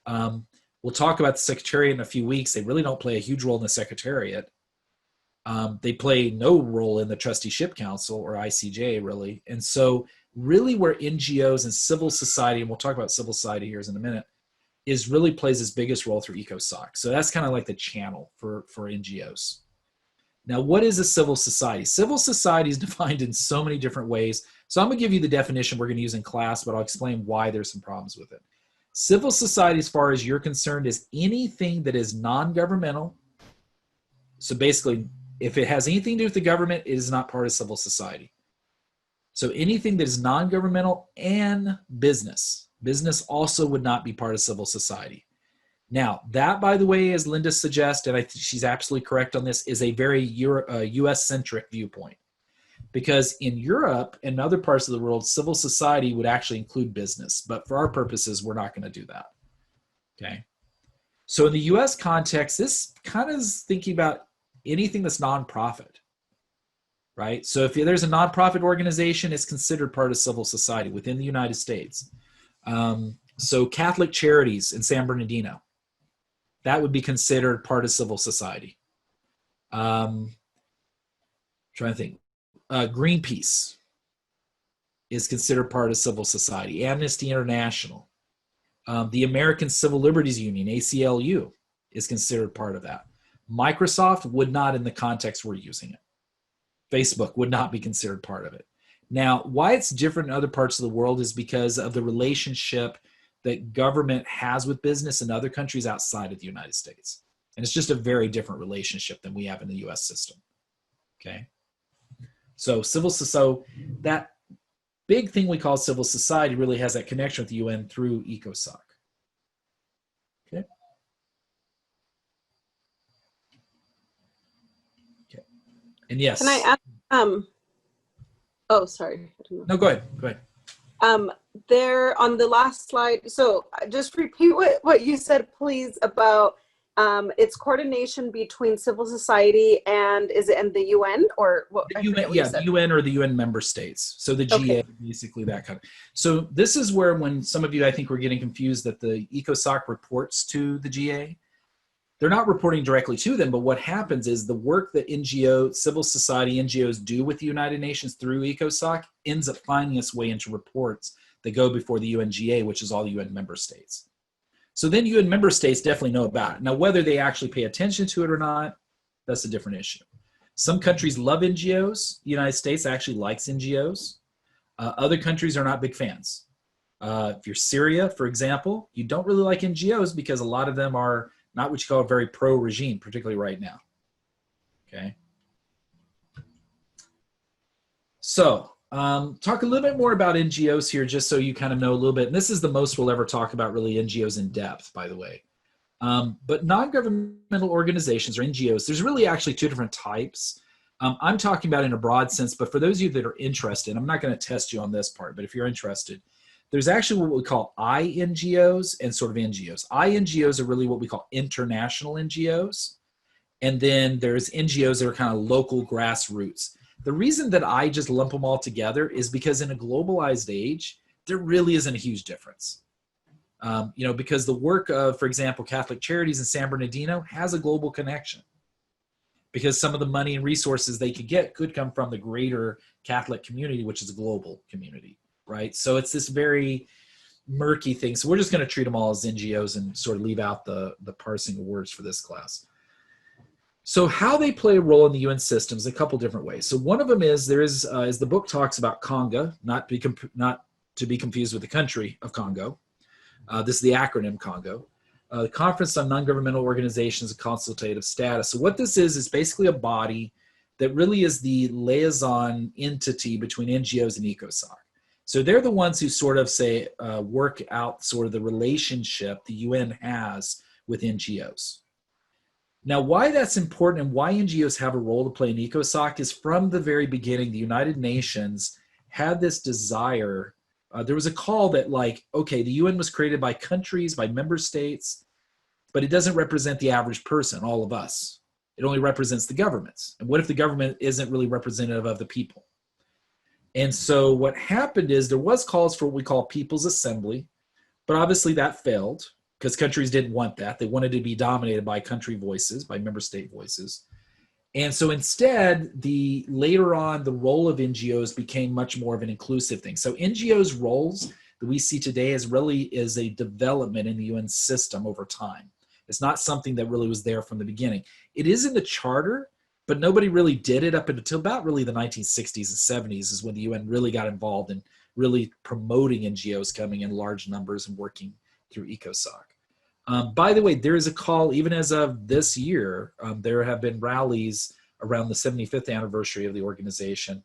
We'll talk about the Secretariat in a few weeks. They really don't play a huge role in the Secretariat. They play no role in the Trusteeship Council or ICJ, really. And so really where NGOs and civil society, and we'll talk about civil society here in a minute, is really plays its biggest role through ECOSOC. So that's kind of like the channel for NGOs. Now, what is a civil society? Civil society is defined in so many different ways. So I'm gonna give you the definition we're gonna use in class, but I'll explain why there's some problems with it. Civil society, as far as you're concerned, is anything that is non-governmental. So basically, if it has anything to do with the government, it is not part of civil society. So anything that is non-governmental and business. Business also would not be part of civil society. Now, that, by the way, as Linda suggests, and I think she's absolutely correct on this, is a very US-centric viewpoint. Because in Europe and other parts of the world, civil society would actually include business. But for our purposes, we're not going to do that. Okay. So in the US context, this kind of is thinking about anything that's nonprofit, right? So if there's a nonprofit organization, it's considered part of civil society within the United States. So Catholic Charities in San Bernardino, that would be considered part of civil society. Trying to think. Greenpeace is considered part of civil society. Amnesty International. The American Civil Liberties Union, ACLU, is considered part of that. Microsoft would not in the context we're using it. Facebook would not be considered part of it. Now, why it's different in other parts of the world is because of the relationship that government has with business in other countries outside of the United States. And it's just a very different relationship than we have in the US system, okay? So that big thing we call civil society really has that connection with the UN through ECOSOC, okay? Okay, and yes. Can I ask, oh, sorry. No, go ahead, go ahead. There on the last slide, so just repeat what you said, please, about it's coordination between civil society and is it in the UN or what? The UN, yeah, the UN or the UN member states. So the GA, basically that kind of. So this is where when some of you, I think, were getting confused that the ECOSOC reports to the GA. They're not reporting directly to them, but what happens is the work that civil society, NGOs do with the United Nations through ECOSOC ends up finding its way into reports that go before the UNGA, which is all the UN member states. So then UN member states definitely know about it. Now, whether they actually pay attention to it or not, that's a different issue. Some countries love NGOs. The United States actually likes NGOs. Other countries are not big fans. If you're Syria, for example, you don't really like NGOs because a lot of them are not what you call very pro-regime, particularly right now. Okay. So talk a little bit more about NGOs here, just so you kind of know a little bit. And this is the most we'll ever talk about really NGOs in depth, by the way. But non-governmental organizations or NGOs, there's really actually two different types. I'm talking about in a broad sense, but for those of you that are interested, I'm not going to test you on this part, but if you're interested, there's actually what we call INGOs and sort of NGOs. INGOs are really what we call international NGOs. And then there's NGOs that are kind of local grassroots. The reason that I just lump them all together is because in a globalized age, there really isn't a huge difference. Because the work of, for example, Catholic Charities in San Bernardino has a global connection. Because some of the money and resources they could get could come from the greater Catholic community, which is a global community, right? So it's this very murky thing. So we're just going to treat them all as NGOs and sort of leave out the parsing of words for this class. So how they play a role in the UN system is a couple different ways. So one of them is there is, as the book talks about, Conga, not to be confused with the country of Congo. This is the acronym Congo. The Conference on Non-Governmental Organizations and Consultative Status. So what this is basically a body that really is the liaison entity between NGOs and ECOSOC. So they're the ones who sort of say, work out sort of the relationship the UN has with NGOs. Now, why that's important and why NGOs have a role to play in ECOSOC is from the very beginning, the United Nations had this desire. There was a call that okay, the UN was created by countries, by member states, but it doesn't represent the average person, all of us. It only represents the governments. And what if the government isn't really representative of the people? And so what happened is there was calls for what we call People's Assembly, but obviously that failed because countries didn't want that. They wanted to be dominated by country voices, by member state voices. And so instead, later on, the role of NGOs became much more of an inclusive thing. So NGOs' roles that we see today is a development in the UN system over time. It's not something that really was there from the beginning. It is in the charter, but nobody really did it up until about really the 1960s and 70s is when the UN really got involved in really promoting NGOs coming in large numbers and working through ECOSOC. By the way, there is a call, even as of this year, there have been rallies around the 75th anniversary of the organization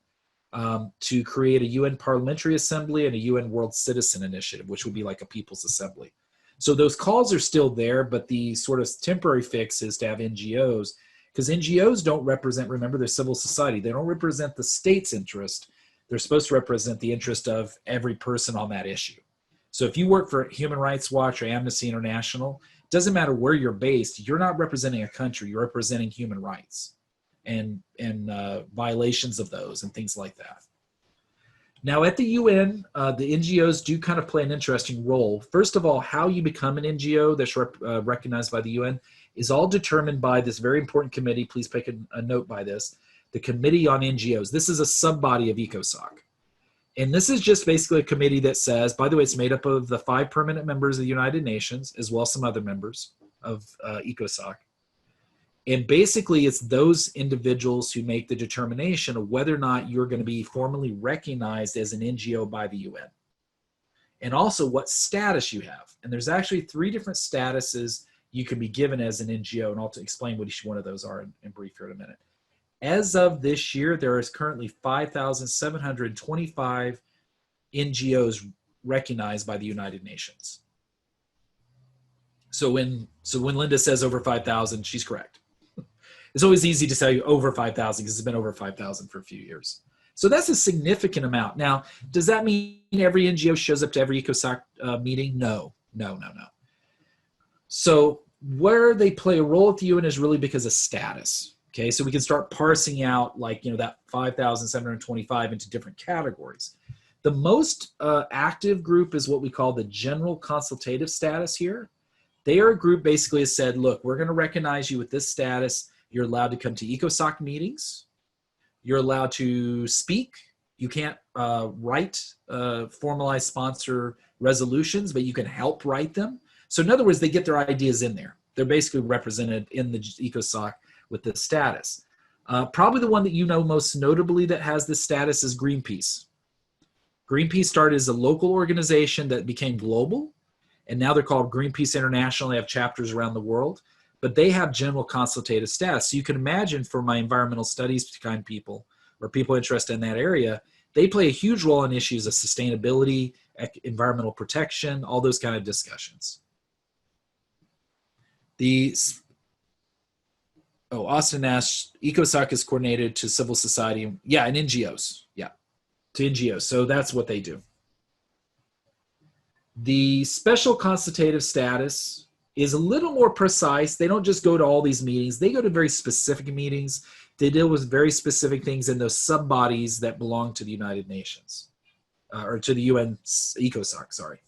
to create a UN Parliamentary Assembly and a UN World Citizen Initiative, which would be like a People's Assembly. So those calls are still there, but the sort of temporary fix is to have NGOs, because NGOs don't represent, remember, they're civil society. They don't represent the state's interest. They're supposed to represent the interest of every person on that issue. So if you work for Human Rights Watch or Amnesty International, it doesn't matter where you're based, you're not representing a country, you're representing human rights and violations of those and things like that. Now at the UN, the NGOs do kind of play an interesting role. First of all, how you become an NGO that's recognized by the UN is all determined by this very important committee. Please take a note by this, the Committee on NGOs. This is a sub-body of ECOSOC. And this is just basically a committee that says, by the way, it's made up of the 5 permanent members of the United Nations, as well as some other members of ECOSOC. And basically, it's those individuals who make the determination of whether or not you're going to be formally recognized as an NGO by the UN. And also what status you have. And there's actually 3 different statuses you can be given as an NGO, and I'll explain what each one of those are in brief here in a minute. As of this year, there is currently 5,725 NGOs recognized by the United Nations. So when Linda says over 5,000, she's correct. It's always easy to tell you over 5,000 because it's been over 5,000 for a few years. So that's a significant amount. Now, does that mean every NGO shows up to every ECOSOC meeting? No. So where they play a role at the UN is really because of status. Okay, so we can start parsing out that 5,725 into different categories. The most active group is what we call the general consultative status here. They are a group basically that said, look, we're going to recognize you with this status. You're allowed to come to ECOSOC meetings. You're allowed to speak. You can't write, formalize, sponsor resolutions, but you can help write them. So in other words, they get their ideas in there. They're basically represented in the ECOSOC with this status. Probably the one that you know most notably that has this status is Greenpeace. Greenpeace started as a local organization that became global, and now they're called Greenpeace International. They have chapters around the world, but they have general consultative status. So you can imagine for my environmental studies kind people or people interested in that area, they play a huge role in issues of sustainability, environmental protection, all those kind of discussions. Austin asked, ECOSOC is coordinated to civil society. Yeah, and NGOs. Yeah, to NGOs. So that's what they do. The special consultative status is a little more precise. They don't just go to all these meetings. They go to very specific meetings. They deal with very specific things in those sub-bodies that belong to the United Nations, or to the UN ECOSOC, sorry.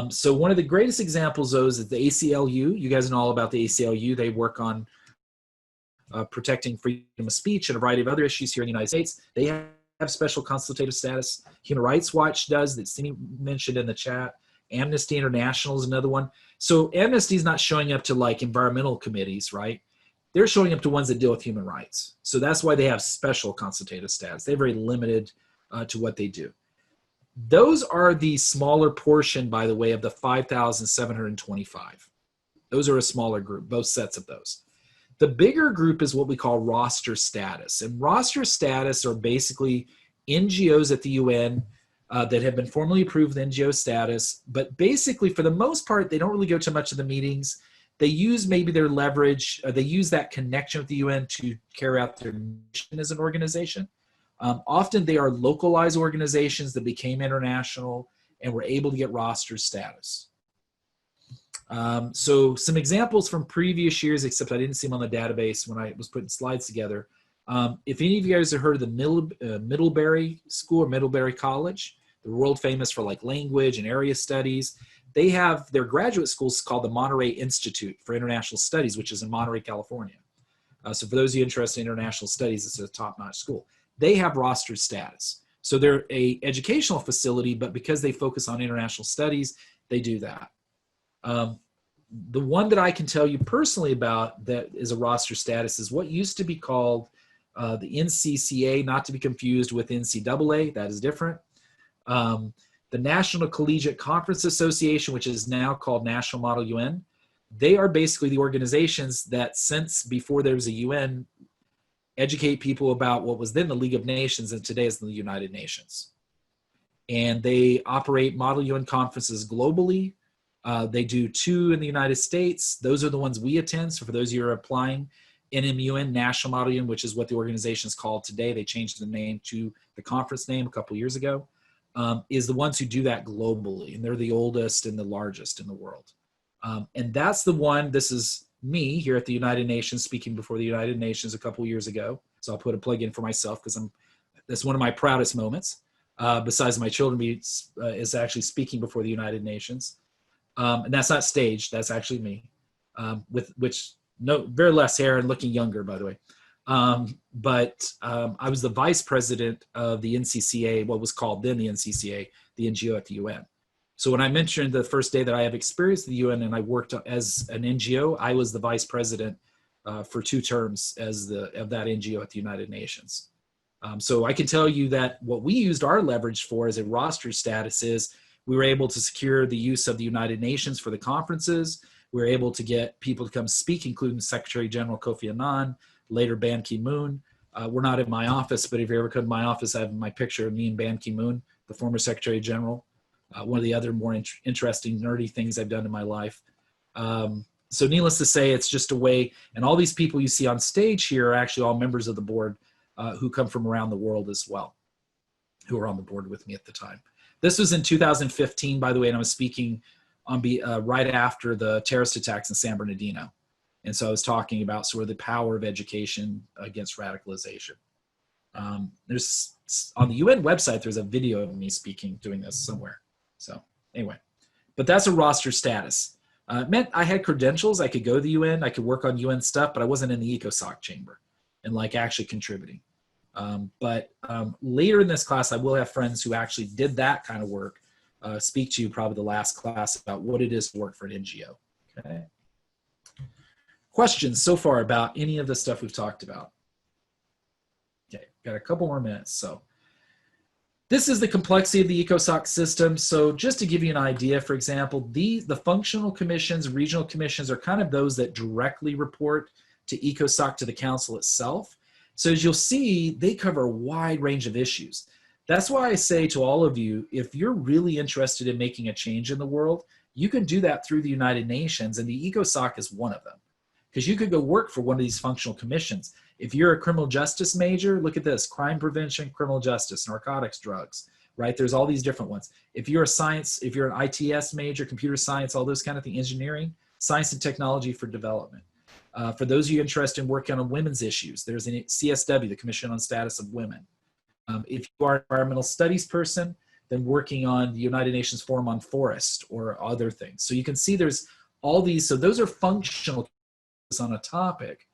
So one of the greatest examples of those is the ACLU. You guys know all about the ACLU. They work on protecting freedom of speech and a variety of other issues here in the United States. They have special consultative status. Human Rights Watch does, that Cindy mentioned in the chat. Amnesty International is another one. So Amnesty is not showing up to like environmental committees, right? They're showing up to ones that deal with human rights. So that's why they have special consultative status. They're very limited to what they do. Those are the smaller portion, by the way, of the 5,725. Those are a smaller group, both sets of those. The bigger group is what we call roster status. And roster status are basically NGOs at the UN that have been formally approved with NGO status. But basically, for the most part, they don't really go to much of the meetings. They use maybe their leverage. They use that connection with the UN to carry out their mission as an organization. Often they are localized organizations that became international and were able to get roster status. So some examples from previous years, except I didn't see them on the database when I was putting slides together. If any of you guys have heard of the Middlebury School or Middlebury College, they're world famous for like language and area studies. They have their graduate schools called the Monterey Institute for International Studies, which is in Monterey, California. So for those of you interested in international studies, it's a top-notch school. They have roster status. So they're a educational facility, but because they focus on international studies, they do that. The one that I can tell you personally about that is a roster status is what used to be called the NCCA, not to be confused with NCAA, that is different. The National Collegiate Conference Association, which is now called National Model UN, they are basically the organizations that since before there was a UN, educate people about what was then the League of Nations and today is the United Nations. And they operate Model UN conferences globally. They do 2 in the United States. Those are the ones we attend. So for those of you who are applying, NMUN, National Model UN, which is what the organization is called today, they changed the name to the conference name a couple years ago, is the ones who do that globally. And they're the oldest and the largest in the world. And that's the one, this is me here at the United Nations speaking before the United Nations a couple years ago. So I'll put a plug in for myself because that's one of my proudest moments. Besides my children is actually speaking before the United Nations. And that's not staged, that's actually me, with very less hair and looking younger, by the way. But I was the vice president of the NCCA, what was called then the NCCA, the NGO at the UN. So when I mentioned the first day that I have experience at the UN and I worked as an NGO, I was the vice president for 2 terms of that NGO at the United Nations. So I can tell you that what we used our leverage for as a roster status is we were able to secure the use of the United Nations for the conferences. We were able to get people to come speak, including Secretary General Kofi Annan, later Ban Ki-moon. We're not in my office, but if you ever come to my office, I have my picture of me and Ban Ki-moon, the former Secretary General. One of the other more interesting, nerdy things I've done in my life. So needless to say, it's just a way, and all these people you see on stage here are actually all members of the board who come from around the world as well, who were on the board with me at the time. This was in 2015, by the way, and I was speaking on right after the terrorist attacks in San Bernardino. And so I was talking about sort of the power of education against radicalization. There's on the UN website, there's a video of me speaking, doing this somewhere. So anyway, but that's a roster status. It meant I had credentials. I could go to the UN. I could work on UN stuff, but I wasn't in the ECOSOC chamber and like actually contributing. But later in this class, I will have friends who actually did that kind of work speak to you probably the last class about what it is to work for an NGO. Okay. Questions so far about any of the stuff we've talked about? Okay, got a couple more minutes. So this is the complexity of the ECOSOC system. So just to give you an idea, for example, the functional commissions, regional commissions are kind of those that directly report to ECOSOC, to the council itself. So as you'll see, they cover a wide range of issues. That's why I say to all of you, if you're really interested in making a change in the world, you can do that through the United Nations, and the ECOSOC is one of them. Because you could go work for one of these functional commissions. If you're a criminal justice major, look at this: crime prevention, criminal justice, narcotics, drugs, right? There's all these different ones. If you're a science, if you're an ITS major, computer science, all those kind of things, engineering, science and technology for development. For those of you interested in working on women's issues, there's an CSW, the Commission on Status of Women. If you are an environmental studies person, then working on the United Nations Forum on Forest or other things. So you can see there's all these, so those are functional on a topic.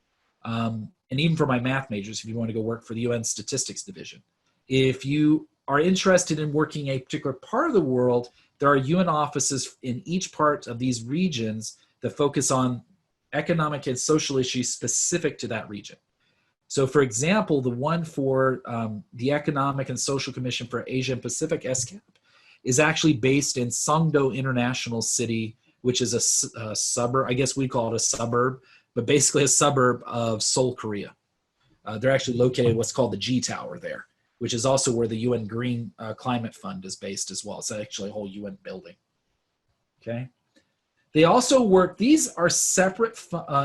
And even for my math majors, if you want to go work for the UN Statistics Division. If you are interested in working a particular part of the world, there are UN offices in each part of these regions that focus on economic and social issues specific to that region. So for example, the one for the Economic and Social Commission for Asia and Pacific, ESCAP, is actually based in Songdo International City, which is a suburb, I guess we call it a suburb, but basically a suburb of Seoul, Korea. They're actually located what's called the G Tower there, which is also where the UN Green Climate Fund is based as well. It's actually a whole UN building. Okay. They also work, these are separate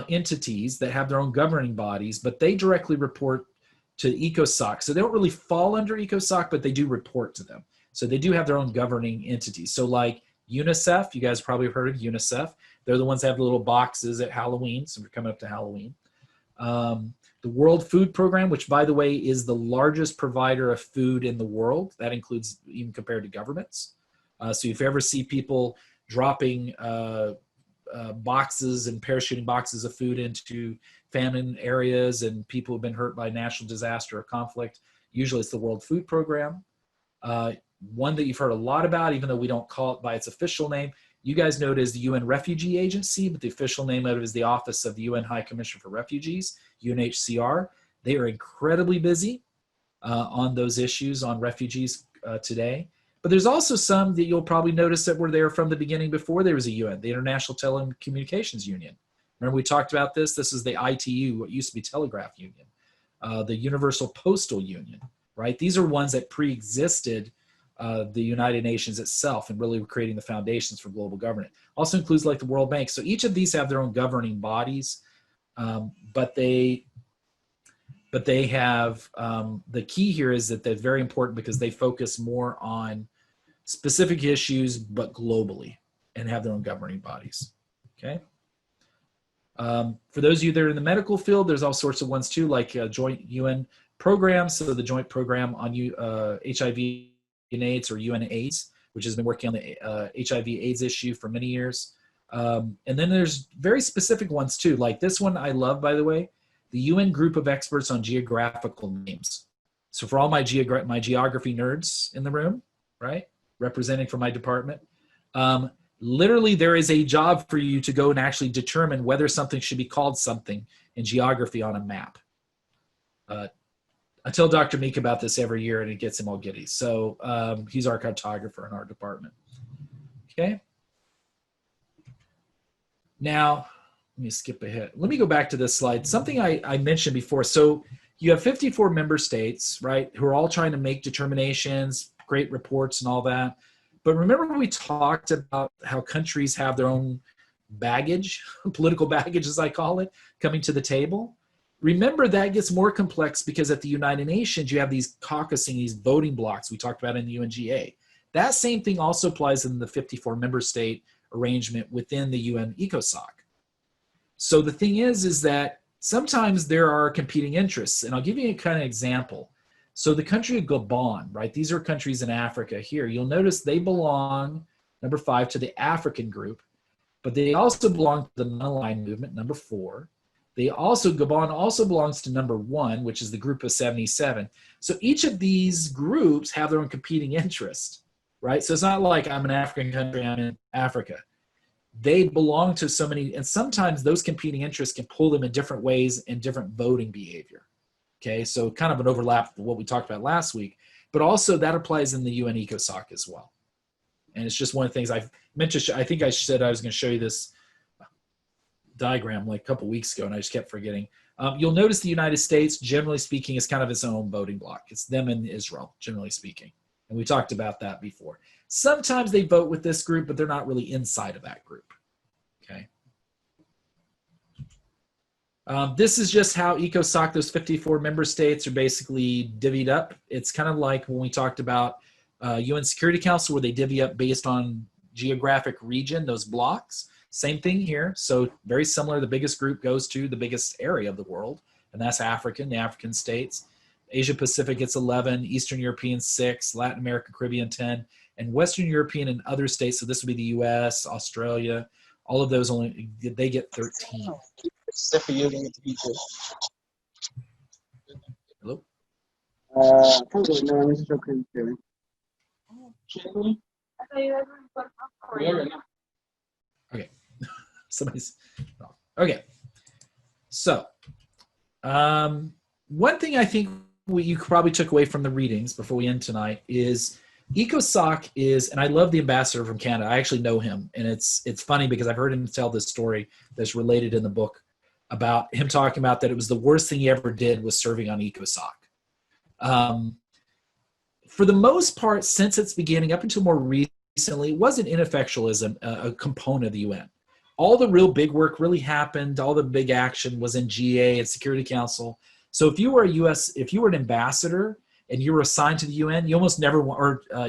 entities that have their own governing bodies, but they directly report to ECOSOC. So they don't really fall under ECOSOC, but they do report to them. So they do have their own governing entities. So like UNICEF, you guys probably have heard of UNICEF. They're the ones that have the little boxes at Halloween. So we're coming up to Halloween. The World Food Program, which by the way is the largest provider of food in the world. That includes even compared to governments. So if you ever see people dropping boxes and parachuting boxes of food into famine areas and people who have been hurt by natural disaster or conflict, usually it's the World Food Program. One that you've heard a lot about, even though we don't call it by its official name, you guys know it as the UN Refugee Agency, but the official name of it is the Office of the UN High Commissioner for Refugees, UNHCR. They are incredibly busy on those issues on refugees today. But there's also some that you'll probably notice that were there from the beginning before there was a UN, the International Telecommunications Union. Remember we talked about this? This is the ITU, what used to be Telegraph Union, the Universal Postal Union, right? These are ones that pre-existed the United Nations itself and really were creating the foundations for global governance. Also includes like the World Bank. So each of these have their own governing bodies, but they have, the key here is that they're very important because they focus more on specific issues, but globally, and have their own governing bodies, okay? For those of you that are in the medical field, there's all sorts of ones too, like joint UN programs. So the joint program on HIV and AIDS, or UN AIDS, which has been working on the HIV AIDS issue for many years. And then there's very specific ones too, like this one I love, by the way, the UN Group of Experts on Geographical Names. So for all my geography nerds in the room, right, representing for my department, literally there is a job for you to go and actually determine whether something should be called something in geography on a map. I tell Dr. Meek about this every year and it gets him all giddy. So he's our cartographer in our department. Okay. Now, let me skip ahead. Let me go back to this slide. Something I mentioned before. So you have 54 member states, right, who are all trying to make determinations, create reports and all that. But remember when we talked about how countries have their own baggage, political baggage as I call it, coming to the table? Remember that gets more complex because at the United Nations, you have these caucusing, these voting blocks we talked about in the UNGA. That same thing also applies in the 54 member state arrangement within the UN ECOSOC. So the thing is that sometimes there are competing interests, and I'll give you a kind of example. So the country of Gabon, right? These are countries in Africa here. You'll notice they belong, number 5, to the African group, but they also belong to the non-aligned movement, number 4. Gabon also belongs to number 1, which is the group of 77. So each of these groups have their own competing interest, right? So it's not like I'm an African country, I'm in Africa. they belong to so many, and sometimes those competing interests can pull them in different ways and different voting behavior. Okay, so kind of an overlap with what we talked about last week, but also that applies in the UN ECOSOC as well. And it's just one of the things I meant to, I think I said I was going to show you this diagram like a couple weeks ago, and I just kept forgetting. You'll notice the United States, generally speaking, is kind of its own voting bloc. It's them and Israel, generally speaking. And we talked about that before. Sometimes they vote with this group, but they're not really inside of that group. Okay. This is just how ECOSOC, those 54 member states, are basically divvied up. It's kind of like when we talked about UN Security Council, where they divvy up based on geographic region, those blocks. Same thing here. So very similar. The biggest group goes to the biggest area of the world, and that's African, the African states. Asia Pacific gets 11, Eastern European 6, Latin America, Caribbean 10, and Western European and other states. So this would be the US, Australia, all of those only, they get 13. Hello? Okay. Somebody's okay. So one thing I think you probably took away from the readings before we end tonight is ECOSOC is, and I love the ambassador from Canada. I actually know him, and it's funny because I've heard him tell this story that's related in the book about him talking about that it was the worst thing he ever did was serving on ECOSOC. For the most part, since its beginning up until more recently, it wasn't ineffectualism a component of the UN. All the real big work really happened. All the big action was in GA and Security Council. So if you were if you were an ambassador and you were assigned to the UN, you almost never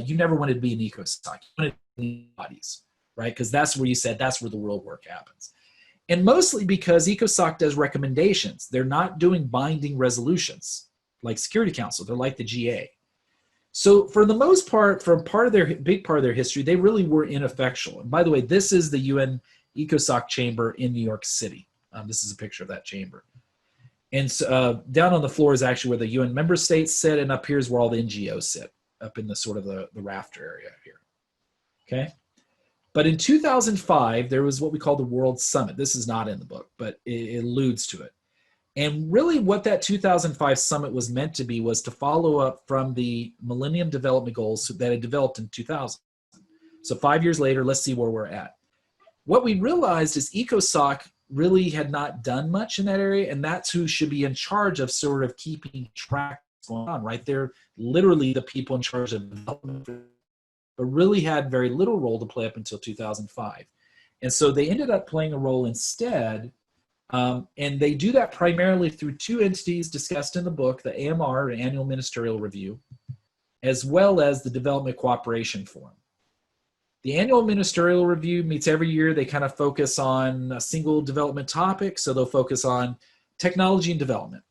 you never wanted to be in ECOSOC. You wanted to be in bodies, right? Because that's where you said that's where the real work happens. And mostly because ECOSOC does recommendations. They're not doing binding resolutions like Security Council. They're like the GA. So for the most part, from big part of their history, they really were ineffectual. And by the way, this is the UN ECOSOC chamber in New York City. This is a picture of that chamber. And so, down on the floor is actually where the UN member states sit, and up here is where all the NGOs sit, up in the sort of the rafter area here. Okay? But in 2005, there was what we call the World Summit. This is not in the book, but it alludes to it. And really what that 2005 summit was meant to be was to follow up from the Millennium Development Goals that had developed in 2000. So 5 years later, let's see where we're at. What we realized is ECOSOC really had not done much in that area, and that's who should be in charge of sort of keeping track of what's going on, right? They're literally the people in charge of development, but really had very little role to play up until 2005. And so they ended up playing a role instead, and they do that primarily through two entities discussed in the book, the AMR, the Annual Ministerial Review, as well as the Development Cooperation Forum. The Annual Ministerial Review meets every year. They kind of focus on a single development topic. So they'll focus on technology and development.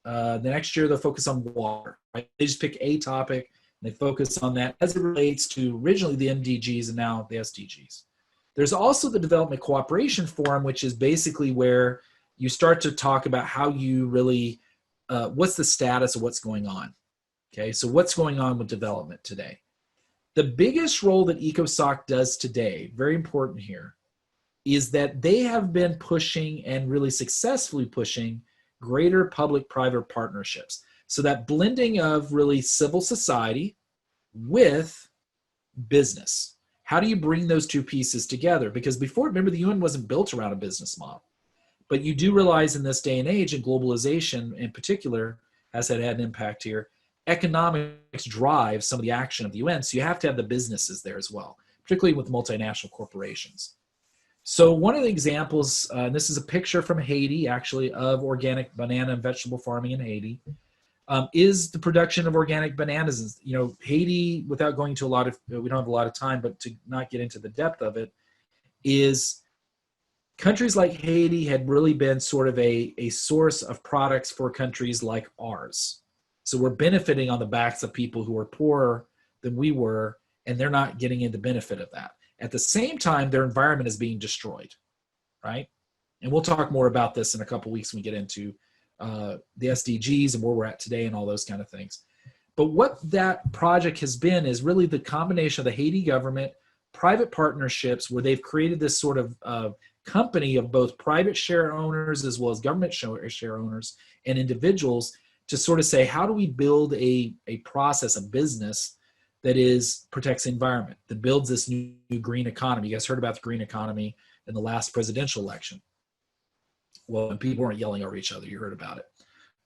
The next year, they'll focus on water. Right? They just pick a topic, and they focus on that as it relates to originally the MDGs and now the SDGs. There's also the Development Cooperation Forum, which is basically where you start to talk about how you really, what's the status of what's going on. Okay, so what's going on with development today? The biggest role that ECOSOC does today, very important here, is that they have been pushing and really successfully pushing greater public-private partnerships. So that blending of really civil society with business. How do you bring those two pieces together? Because before, remember, the UN wasn't built around a business model. But you do realize in this day and age, and globalization in particular has had an impact here, economics drives some of the action of the UN, so you have to have the businesses there as well, particularly with multinational corporations. So one of the examples, this is a picture from Haiti, actually, of organic banana and vegetable farming in Haiti, is the production of organic bananas. You know, Haiti, without going to a lot of, we don't have a lot of time, but to not get into the depth of it, is countries like Haiti had really been sort of a source of products for countries like ours. So we're benefiting on the backs of people who are poorer than we were, and they're not getting in the benefit of that. At the same time, their environment is being destroyed, right? And we'll talk more about this in a couple of weeks when we get into the SDGs and where we're at today and all those kind of things. But what that project has been is really the combination of the Haiti government private partnerships where they've created this sort of company of both private share owners as well as government share owners and individuals to sort of say, how do we build a process, a business that protects the environment, that builds this new green economy? You guys heard about the green economy in the last presidential election. Well, and people weren't yelling over each other, you heard about it.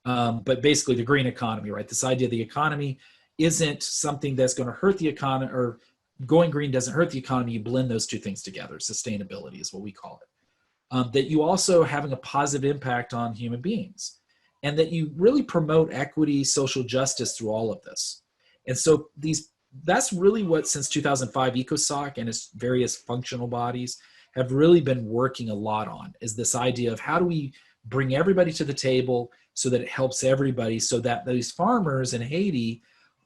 But basically the green economy, right? This idea the economy isn't something that's going to hurt the economy, or going green doesn't hurt the economy. You blend those two things together. Sustainability is what we call it. That you also having a positive impact on human beings, and that you really promote equity, social justice through all of this. And so that's really what, since 2005, ECOSOC and its various functional bodies have really been working a lot on, is this idea of how do we bring everybody to the table so that it helps everybody, so that those farmers in Haiti,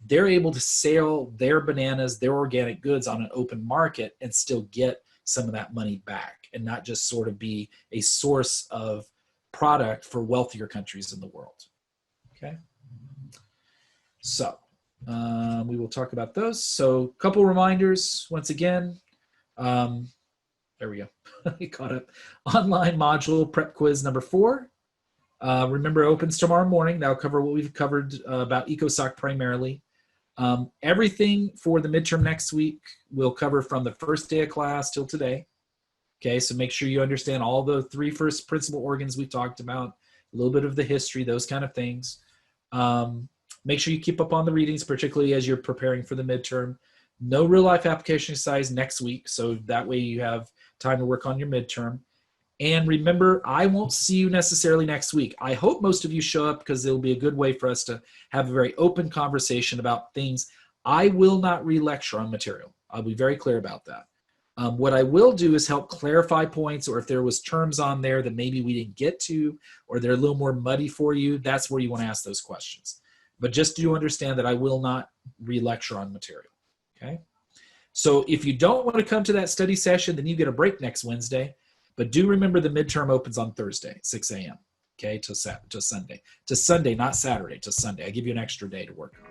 they're able to sell their bananas, their organic goods on an open market and still get some of that money back, and not just sort of be a source of product for wealthier countries in the world. Okay. So we will talk about those. So a couple reminders once again. There we go. We caught up. Online module prep quiz number 4. Remember, it opens tomorrow morning. That'll cover what we've covered about ECOSOC primarily. Everything for the midterm next week we'll cover from the first day of class till today. Okay, so make sure you understand all the 3 first principal organs we talked about, a little bit of the history, those kind of things. Make sure you keep up on the readings, particularly as you're preparing for the midterm. No real life application exercise next week, so that way you have time to work on your midterm. And remember, I won't see you necessarily next week. I hope most of you show up, because it'll be a good way for us to have a very open conversation about things. I will not re-lecture on material. I'll be very clear about that. What I will do is help clarify points, or if there was terms on there that maybe we didn't get to, or they're a little more muddy for you, that's where you want to ask those questions. But just do understand that I will not re-lecture on material, okay? So if you don't want to come to that study session, then you get a break next Wednesday. But do remember the midterm opens on Thursday, 6 a.m., okay, to Sunday. To Sunday, not Saturday, to Sunday. I give you an extra day to work on.